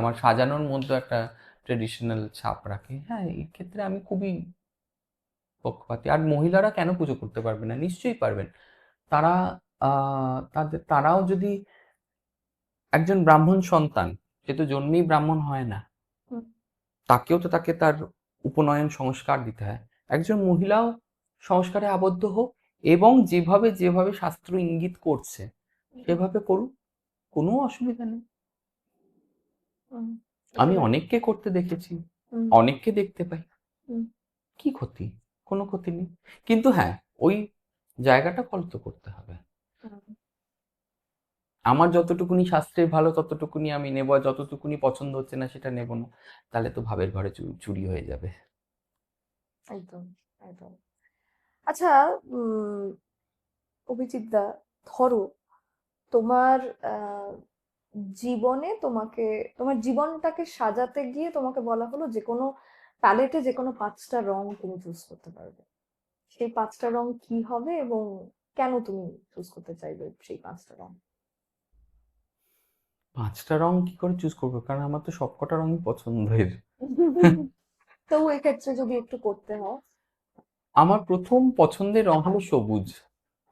আমার সাজানোর মধ্যে একটা ট্রেডিশনাল ছাপ রাখে, হ্যাঁ, এই ক্ষেত্রে আমি খুবই পক্ষপাতী। আর মহিলারা কেন পুজো করতে পারবে না? নিশ্চয়ই পারবেন। তারা তারাও যদি একজন ব্রাহ্মণ সন্তান, সে তো জন্মেই ব্রাহ্মণ হয় না, তাকে তার উপনয়ন সংস্কার দিতে হয়। একজন মহিলাও সংস্কারে আবদ্ধ হোক এবং যেভাবে যেভাবে শাস্ত্র ইঙ্গিত করছে সেভাবে করুক, কোনো অসুবিধা নেই। আমি অনেককে করতে দেখেছি, অনেককে দেখতে পাই। কি ক্ষতি? কোনো ক্ষতি নেই। কিন্তু হ্যাঁ, ওই জায়গাটা ফলো তো করতে হবে। আমার যতটুকুনি শাস্ত্রের ভালো ততটুকুনি আমি নেবো, আর যতটুকুনি পছন্দ হচ্ছে না সেটা নেব না, তাহলে তো ভাবের ঘরে চুরি হয়ে যাবে। একদম একদম। আচ্ছা, অভিজিৎ দা, ধরো তোমার জীবনে তোমার জীবনটাকে সাজাতে গিয়ে তোমাকে বলা হলো যে কোনো প্যালেটে যে কোনো 5টা রং তুমি চুজ করতে পারবে, সেই 5টা রং কি হবে এবং কেন তুমি চুজ করতে চাইবে সেই 5টা রং? 5টা রং কি করে চুজ করবো? কারণ আমার তো সবকটা রঙই পছন্দের। তো এক্ষেত্রে যদি একটু করতে হয়। আমার প্রথম পছন্দের রং হলো সবুজ।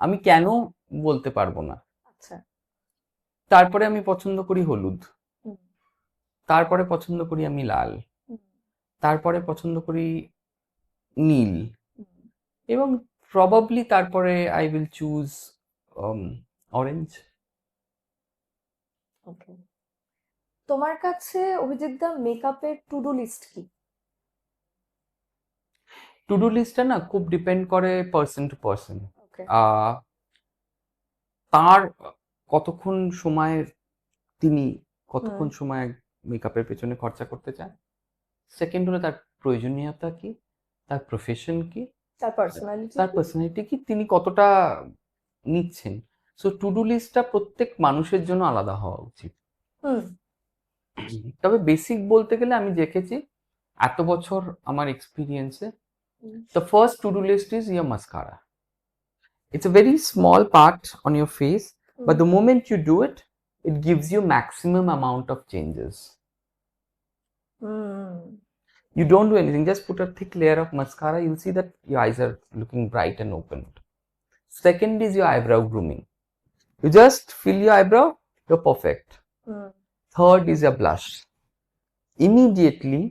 আমি কেন বলতে পারবো না। আচ্ছা। তারপরে আমি পছন্দ করি হলুদ, হুম, তারপরে পছন্দ করি আমি লাল, হুম, তারপরে পছন্দ করি নীল, হুম। এবং প্রবাবলি তারপরে আই উইল চুজ অরেঞ্জ। ওকে। তোমার কাছে অভিজিৎ দা মেকআপের টু ডু লিস্ট কি? টু ডু লিস্টটা না খুব ডিপেন্ড করে পার্সন টু পার্সন। ওকে। তার কতক্ষণ সময়, তিনি হুম। কতক্ষণ সময় মেকআপের পেছনে খরচা করতে চান। সেকেন্ড হলো তার প্রয়োজনীয়তা কি, তার প্রফেশন কি, তার পার্সোনালিটি তার কি? পার্সোনালিটি কি, তিনি কতটা নিচ্ছেন। সো টু ডু লিস্টটা প্রত্যেক মানুষের জন্য আলাদা হওয়া উচিত। হুম। তবে বেসিক বলতে গেলে আমি দেখেছি এত বছর আমার এক্সপিরিয়েন্সে, hmm, the first to do list is your mascara. It's a very small part on your face, but the moment you do it, it gives you maximum amount of changes. Hmm, You don't do anything, just put a thick layer of mascara, you'll see that your eyes are looking bright and opened. Second is your eyebrow grooming. You just fill your eyebrow, you're perfect. Hmm, Third is your blush. Immediately,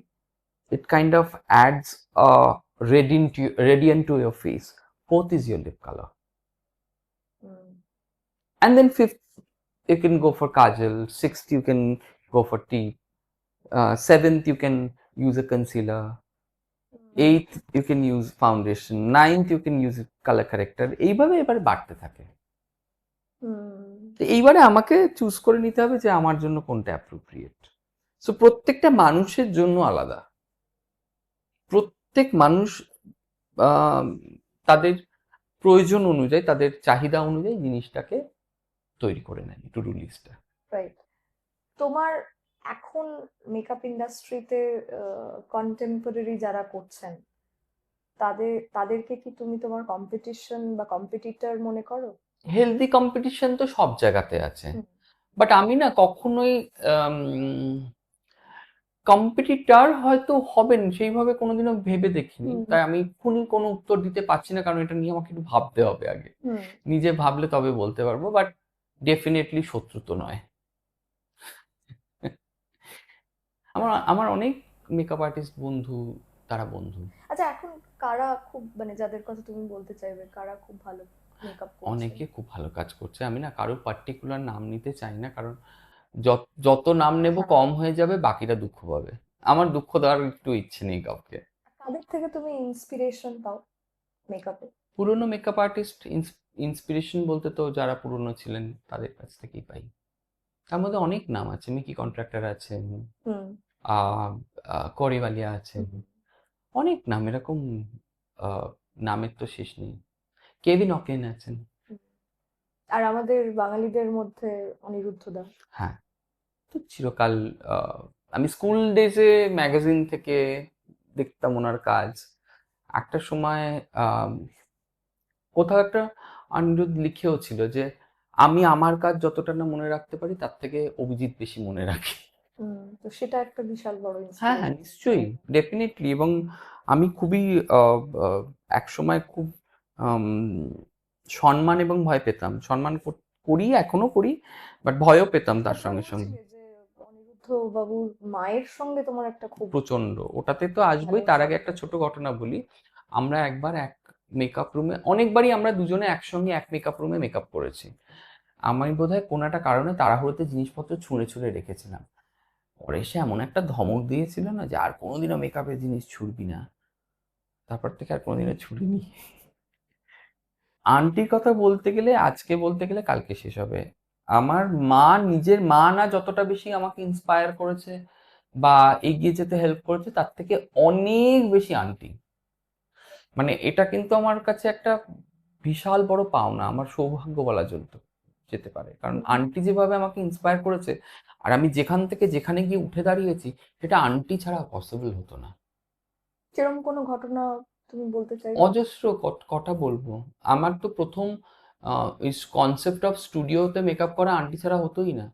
it kind of adds a radiant to your face. Fourth is your lip color. Hmm, And then fifth, you can go for kajal. Sixth, you can go for teeth. Seventh, you can use a concealer. Eighth, you can use foundation. Ninth, you can use color corrector. এইভাবে এবারে বাড়তে থাকে। হুম। তো এইবারে আমাকে choose করে নিতে হবে যে আমার জন্য কোনটা অ্যাপ্রোপ্রিয়েট। সো প্রত্যেকটা মানুষের জন্য আলাদা। প্রত্যেক মানুষ তাদের প্রয়োজন অনুযায়ী, তাদের চাহিদা অনুযায়ী জিনিসটাকে তৈরি করে নেন টু ডু লিস্টটা। রাইট। তোমার এখন মেকআপ ইন্ডাস্ট্রিতে কন্টেম্পোরারি যারা করছেন তাদেরকে কি তুমি তোমার কম্পিটিশন বা কম্পিটিটর মনে করো? হেলদি কম্পিটিশন তো সব জায়গাতে আছে, হুম বাট আমি না কখনোই কম্পিটিটর হয়তো হবেন সেইভাবে কোনোদিনও ভেবে দেখিনি, হুম তাই আমি এক্ষুনি কোনো উত্তর দিতে পারছি না, কারণ এটা নিয়ে আমাকে একটু ভাবতে হবে আগে। হুম। নিজে ভাবলে তবে বলতে পারবো, বাট ডেফিনেটলি শত্রু তো নয়। আমার আমার অনেক মেকআপ আর্টিস্ট বন্ধু, তারা বন্ধু। আচ্ছা, এখন কারা খুব, মানে যাদের কথা তুমি বলতে চাইবে কারা খুব ভালো মেকআপ করছেন? অনেকে খুব ভালো কাজ করছে, আমি না কারো পার্টিকুলার নাম নিতে চাই না, কারণ যত নাম নেব হ্যাঁ। কম হয়ে যাবে, বাকিরা দুঃখ পাবে। আমার দুঃখ দেওয়ার একটু ইচ্ছে নেই কাউকে। কাদের থেকে তুমি ইন্সপিরেশন পাও মেকআপে? পুরনো মেকআপ আর্টিস্ট ইন্সপিরেশন বলতে তো যারা পুরনো ছিলেন তাদের কাছ থেকেই পাই। তার মধ্যে অনেক নাম আছে, মিকি কন্ট্রাক্টর আছেন, হুম আহ করিওয়ালিয়া আছেন, হুম অনেক নাম এরকম, আহ, নামের তো শেষ নেই। কেভিন অকেন আছেন। হুম। আর আমাদের বাঙালিদের মধ্যে অনিরুদ্ধ দা। হ্যাঁ, তো চিরকাল আহ, আমি স্কুল ডেজে ম্যাগাজিন থেকে দেখতাম ওনার কাজ। একটা সময় আহ, কোথাও একটা অনিরুদ্ধ লিখেও ছিল যে আমি আমার কাজ যতটা না মনে রাখতে পারি, তার থেকে অভিজিৎ বেশি মনে রাখে। তো সেটা একটা বিশাল বড় হ্যাঁ হ্যাঁ, ইন্সপিরেশন। নিশ্চয়ই, ডেফিনেটলি। এবং আমি খুবই এক সময় খুব আম, সম্মান এবং ভয় পেতাম। সম্মান করি, এখনো করি, বাট ভয়ও পেতাম তার যেটা সঙ্গে সঙ্গে। বলছিলে যে অনিরুদ্ধ বাবুর মায়ের সঙ্গে তোমার একটা খুব প্রচন্ড, ওটাতে তো আসবোই। ভালো তার আগে একটা সম্পর্ক। ছোট ঘটনা বলি। আমরা একবার এক মেকআপ রুমে, অনেকবারই আমরা দুজনে একসঙ্গে এক মেকআপ রুমে মেকআপ করেছি। আমি বোধহয় কোনো একটা কারণে তাড়াহুড়োতে জিনিসপত্র ছুঁড়ে ছুঁড়ে রেখেছিলাম। পরে সে এমন একটা ধমক দিয়েছিল না, যে আর কোনোদিনও মেকআপের জিনিস ছুঁড়বি না। তারপর থেকে আর কোনোদিনও ছুঁড়িনি। আন্টির কথা বলতে গেলে, আজকে বলতে গেলে কালকে শেষ হবে। আমার মা, নিজের মা না যতটা বেশি আমাকে ইন্সপায়ার করেছে বা এগিয়ে যেতে হেল্প করেছে, তার থেকে অনেক বেশি আন্টি। মানে এটা কিন্তু আমার কাছে একটা বিশাল বড় পাওনা, আমার সৌভাগ্য বলা যেতে পারে, কারণ হুম। আন্টি যেভাবে আমাকে ইন্সপায়ার করেছে, আর আমি যেখান থেকে যেখানে গিয়ে উঠে দাঁড়িয়েছি, সেটা আন্টি ছাড়া পসিবল হতো না। সেরকম কোনো ঘটনা তুমি বলতে চাইবে? অজস্র কটা বলবো। আমার তো প্রথম কনসেপ্ট অফ স্টুডিওতে মেকআপ করা আন্টি ছাড়া হতোই না।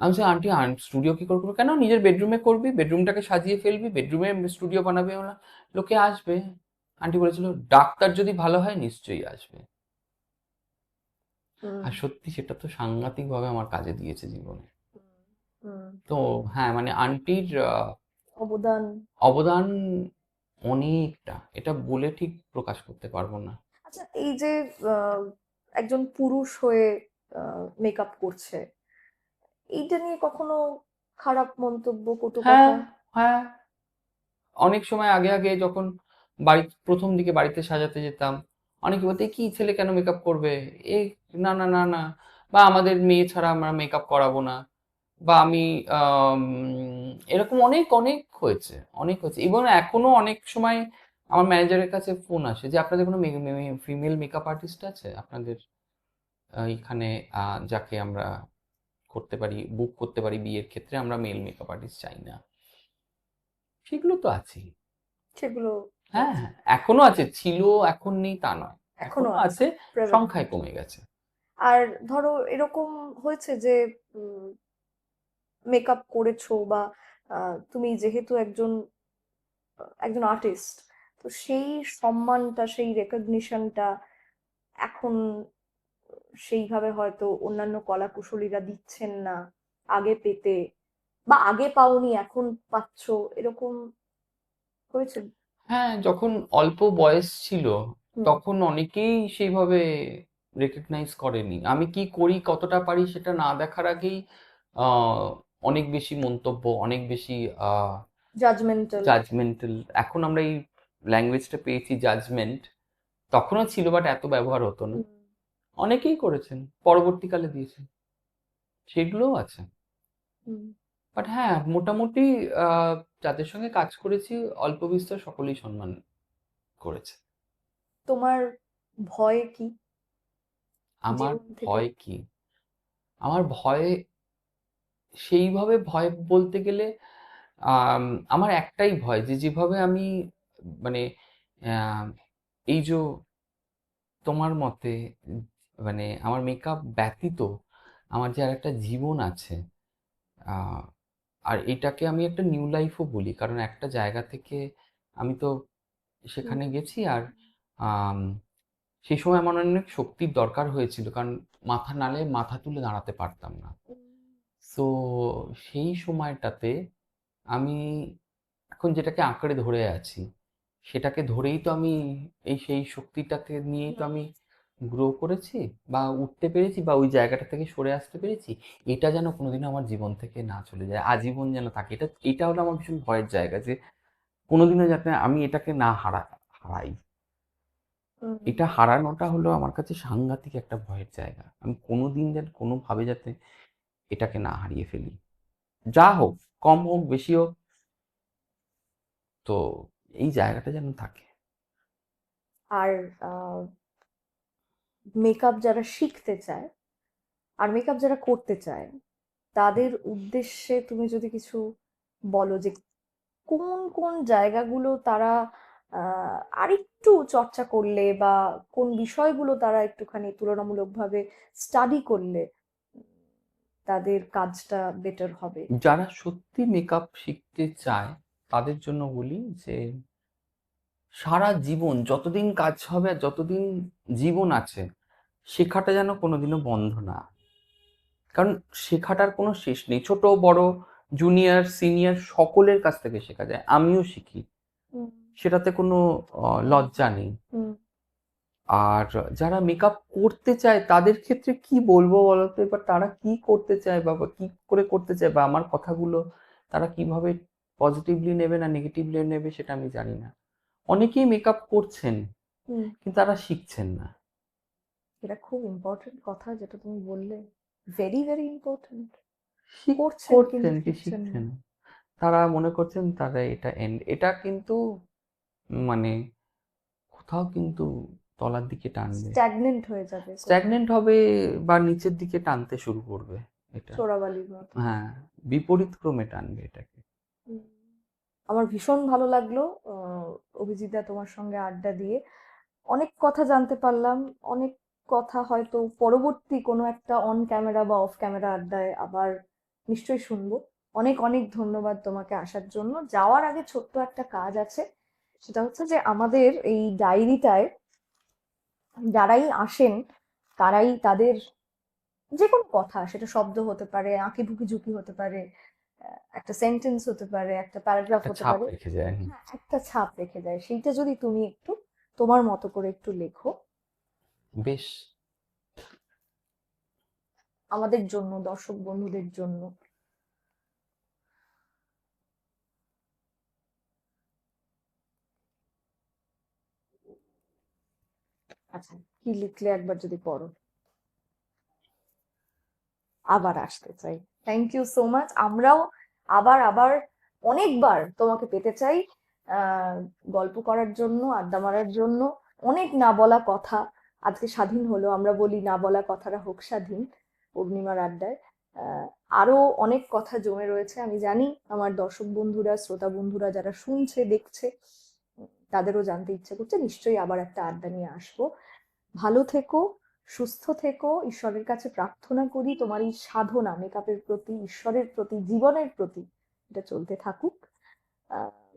আমি বলছি, আন্টি স্টুডিও কি করে করবো? কেন, নিজের বেডরুমে করবি, বেডরুমটাকে সাজিয়ে ফেলবি, বেডরুমে স্টুডিও বানাবি। আমরা, লোকে আসবে। আন্টি বলেছিল ডাক্তার যদি ভালো হয় নিশ্চয়ই আসবে। হুম আর সত্যি সেটা তো সাংঘাতিকভাবে আমার কাজে দিয়েছে জীবনে। হুম হুম। তো হ্যাঁ, মানে আন্টির অবদান। অবদান অনেকটা, এটা বলে ঠিক প্রকাশ করতে পারবো না। আচ্ছা, এই যে আহ, একজন পুরুষ হয়ে মেকআপ করছে, এইটা নিয়ে কখনো খারাপ মন্তব্য, কটু হ্যাঁ কথা? হ্যাঁ, অনেক সময় আগে আগে যখন প্রথম দিকে বাড়িতে সাজাতে যেতাম, অনেকে বলতে কি ছেলে কেন মেকআপ করবে, এই না না না না, বা আমাদের মেয়ে ছাড়া আমরা মেকআপ করাবো না, বা আমি আম, এরকম অনেক অনেক হয়েছে, অনেক হয়েছে। এবং এখনো অনেক সময় আমার ম্যানেজারের কাছে ফোন আসে যে আপনাদের কোনো ফিমেল মেকআপ আর্টিস্ট আছে আপনাদের এখানে, যাকে আমরা করতে পারি, বুক করতে পারি বিয়ের ক্ষেত্রে, আমরা মেল মেকআপ আর্টিস্ট চাই না। সেগুলো তো আছেই। সেগুলো হ্যাঁ আছে। হ্যাঁ, এখনো আছে, ছিল এখন নেই তা নয়, এখনো এখনো আছে, আছে, প্রেভেলেন্ট। সংখ্যায় কমে গেছে। আর ধরো এরকম হয়েছে যে মেকআপ করেছো বা তুমি যেহেতু একজন একজন আর্টিস্ট, তো সেই সম্মানটা, সেই রেকগনিশনটা এখন সেইভাবে হয়তো অন্যান্য কলা কুশলীরা দিচ্ছেন না, আগে পেতে, বা আগে পাওনি এখন পাচ্ছো, এরকম হয়েছে? হ্যাঁ, যখন অল্প বয়স ছিল হুম তখন অনেকেই সেইভাবে রেকগনাইজ করেনি। আমি কি করি, কতটা পারি, সেটা না দেখার আগেই আহ, অনেক বেশি মন্তব্য, অনেক বেশি জাজমেন্টাল। জাজমেন্টাল। এখন আমরা এই ল্যাঙ্গুয়েজটা পেয়েছি, জাজমেন্ট। তখনও ছিল, বাট এত ব্যবহার হতো না। হুম অনেকেই করেছেন, পরবর্তীকালে দিয়েছেন, সেগুলোও আছে। হুম। বাট হ্যাঁ, মোটামুটি আহ, যাদের সঙ্গে কাজ করেছি অল্প বিস্তর সকলেই সম্মান করেছে। তোমার ভয় কি আমার জীবন থেকে? ভয় কি? আমার ভয় সেইভাবে ভয় বলতে গেলে আমার একটাই ভয় যে যেভাবে আমি মানে আহ, এই যে তোমার মতে মানে আমার মেকআপ ব্যতীত আমার যে আর একটা জীবন আছে, আহ, আর এটাকে আমি একটা নিউ লাইফও বলি, কারণ একটা জায়গা থেকে আমি তো সেখানে গেছি। আর আম, সেই সময় আমার অনেক শক্তির দরকার হয়েছিল, কারণ মাথা নালে মাথা তুলে দাঁড়াতে পারতাম না। তো সেই সময়টাতে আমি এখন যেটাকে আঁকড়ে ধরে আছি, সেটাকে ধরেই তো আমি সেই শক্তিটাকে নিয়েই তো আমি গ্রো করেছি বা উঠতে পেরেছি বা ওই জায়গাটা থেকে সরে আসতে পেরেছি। এটা যেন কোনোদিনও আমার জীবন থেকে না চলে যায়, আজীবন যেন থাকে। এটা হলো আমার ভীষণ ভয়ের জায়গা, যে কোনোদিনও যাতে আমি এটাকে না হারাই। এটা হারানোটা হলো আমার কাছে সাংঘাতিক একটা ভয়ের জায়গা। আমি কোনোদিন যাতে কোনোভাবে যাতে এটাকে না হারিয়ে ফেলি, যা হোক, কম হোক বেশি হোক, তো এই জায়গাটা যেন থাকে। আর মেকআপ যারা শিখতে চায় আর মেকআপ যারা করতে চায় তাদের উদ্দেশ্যে তুমি যদি কিছু বলো যে কোন কোন জায়গাগুলো তারা আরেকটু চর্চা করলে বা কোন বিষয়গুলো তারা একটুখানি তুলনামূলকভাবে স্টাডি করলে তাদের কাজটা বেটার হবে। যারা সত্যি মেকআপ শিখতে চায় তাদের জন্য বলি যে সারা জীবন যতদিন কাজ হবে আর যতদিন জীবন আছে, শেখাটা যেন কোনোদিনও বন্ধ না। কারণ শেখাটার কোনো শেষ নেই, ছোট বড় জুনিয়র সিনিয়র সকলের কাছ থেকে শেখা যায়, আমিও শিখি, হুম, সেটাতে কোনো লজ্জা নেই। হুম, আর যারা মেকআপ করতে চায় তাদের ক্ষেত্রে কি বলবো বলতো, এবার তারা কি করতে চায় বা কি করে করতে চায়, বা আমার কথাগুলো তারা কিভাবে পজিটিভলি নেবে না নেগেটিভলি নেবে সেটা আমি জানি না। অনেকেই মেকআপ করছেন হুম। কিন্তু তারা শিখছেন না। এটা খুব ইম্পর্টেন্ট কথা যেটা তুমি বললে, ভেরি ভেরি ইম্পর্টেন্ট। করছেন কিন্তু করছেন কি শিখছেন না। শিখছেন, তারা মনে করছেন তারা এটা এন্ড, এটা কিন্তু মানে কোথাও কিন্তু তলার দিকে টানবে, স্ট্যাগনেন্ট হয়ে যাবে কোথাও, স্ট্যাগনেন্ট হবে বা নিচের দিকে টানতে শুরু করবে এটা। চোরাবালির মতো। হ্যাঁ, বিপরীত ক্রমে টানবে এটাকে। হুম। আমার ভীষণ ভালো লাগলো অভিজিৎদা তোমার সঙ্গে আড্ডা দিয়ে। অনেক কথা জানতে পারলাম, অনেক কথা হয়তো পরবর্তী কোনো একটা অন ক্যামেরা বা অফ ক্যামেরা আড্ডায় আবার নিশ্চয়ই শুনবো। অনেক অনেক ধন্যবাদ তোমাকে আসার জন্য। যাওয়ার আগে ছোট্ট একটা কাজ আছে, সেটা হচ্ছে যে আমাদের এই ডায়েরিটায় যারাই আসেন তারাই তাদের যে কোনো কথা, সেটা শব্দ হতে পারে, আঁকি বুকি ঝুঁকি হতে পারে, একটা সেন্টেন্স হতে পারে, একটা প্যারাগ্রাফ একটা হতে ছাপ পারে, রেখে যায়। হ্যাঁ একটা ছাপ রেখে যায়, সেইটা যদি তুমি একটু তোমার মতো করে একটু লেখো বেশ। আমাদের জন্য, দর্শক বন্ধুদের জন্য। আচ্ছা, কি লিখলে একবার যদি পড়ো। আবার আসতে চাই। Thank you so much. আমরাও আবার আবার অনেকবার তোমাকে পেতে চাই, আহ গল্প করার জন্য, আড্ডা মারার জন্য। অনেক না বলা কথা আজকে স্বাধীন হলো, আমরা বলি না বলা কথাটা হোক স্বাধীন পূর্ণিমার আড্ডায়। আহ আরো অনেক কথা জমে রয়েছে, আমি জানি আমার দর্শক বন্ধুরা, শ্রোতা বন্ধুরা যারা শুনছে দেখছে তাদেরও জানতে ইচ্ছে করছে। নিশ্চয়ই আবার একটা আড্ডা নিয়ে আসবো। ভালো থেকো, সুস্থ থেকো, ঈশ্বরের কাছে প্রার্থনা করি তোমার এই সাধনা মেকআপের প্রতি, ঈশ্বরের প্রতি, জীবনের প্রতি এটা চলতে থাকুক। আহ,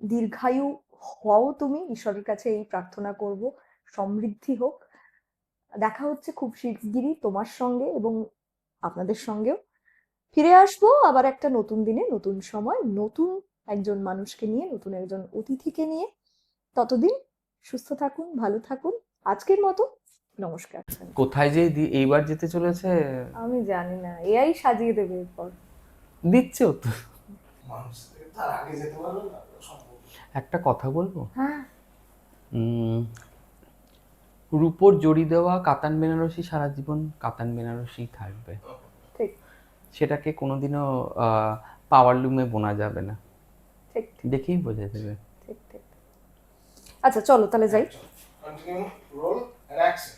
দীর্ঘায়ু হও তুমি, ঈশ্বরের কাছে এই প্রার্থনা করব। সমৃদ্ধি হোক। দেখা হচ্ছে খুব শিগগিরই তোমার সঙ্গে এবং আপনাদের সঙ্গেও। ফিরে আসবো আবার একটা নতুন দিনে, নতুন সময়, নতুন একজন মানুষকে নিয়ে, নতুন একজন অতিথিকে নিয়ে। ততদিন সুস্থ থাকুন, ভালো থাকুন। আজকের মতো নমস্কার। কোথায় যে এইবার যেতে চলেছে আমি জানি না, এআই সাজিয়ে দেবে এরপর। দিচ্ছেও তো। মানুষ তার আগে যেতে পারবে না সম্ভব না। একটা কথা বলবো, হ্যাঁ, রূপোর জড়ি দেওয়া কাতান বেনারসি সারা জীবন কাতান বেনারসি থাকবে, ঠিক সেটাকে কোনোদিনও পাওয়ার লুমে বোনা যাবে না, ঠিক ঠিক দেখেই বোঝা যাবে। ঠিক ঠিক। আচ্ছা চলো তাহলে যাই। Continue roll and action.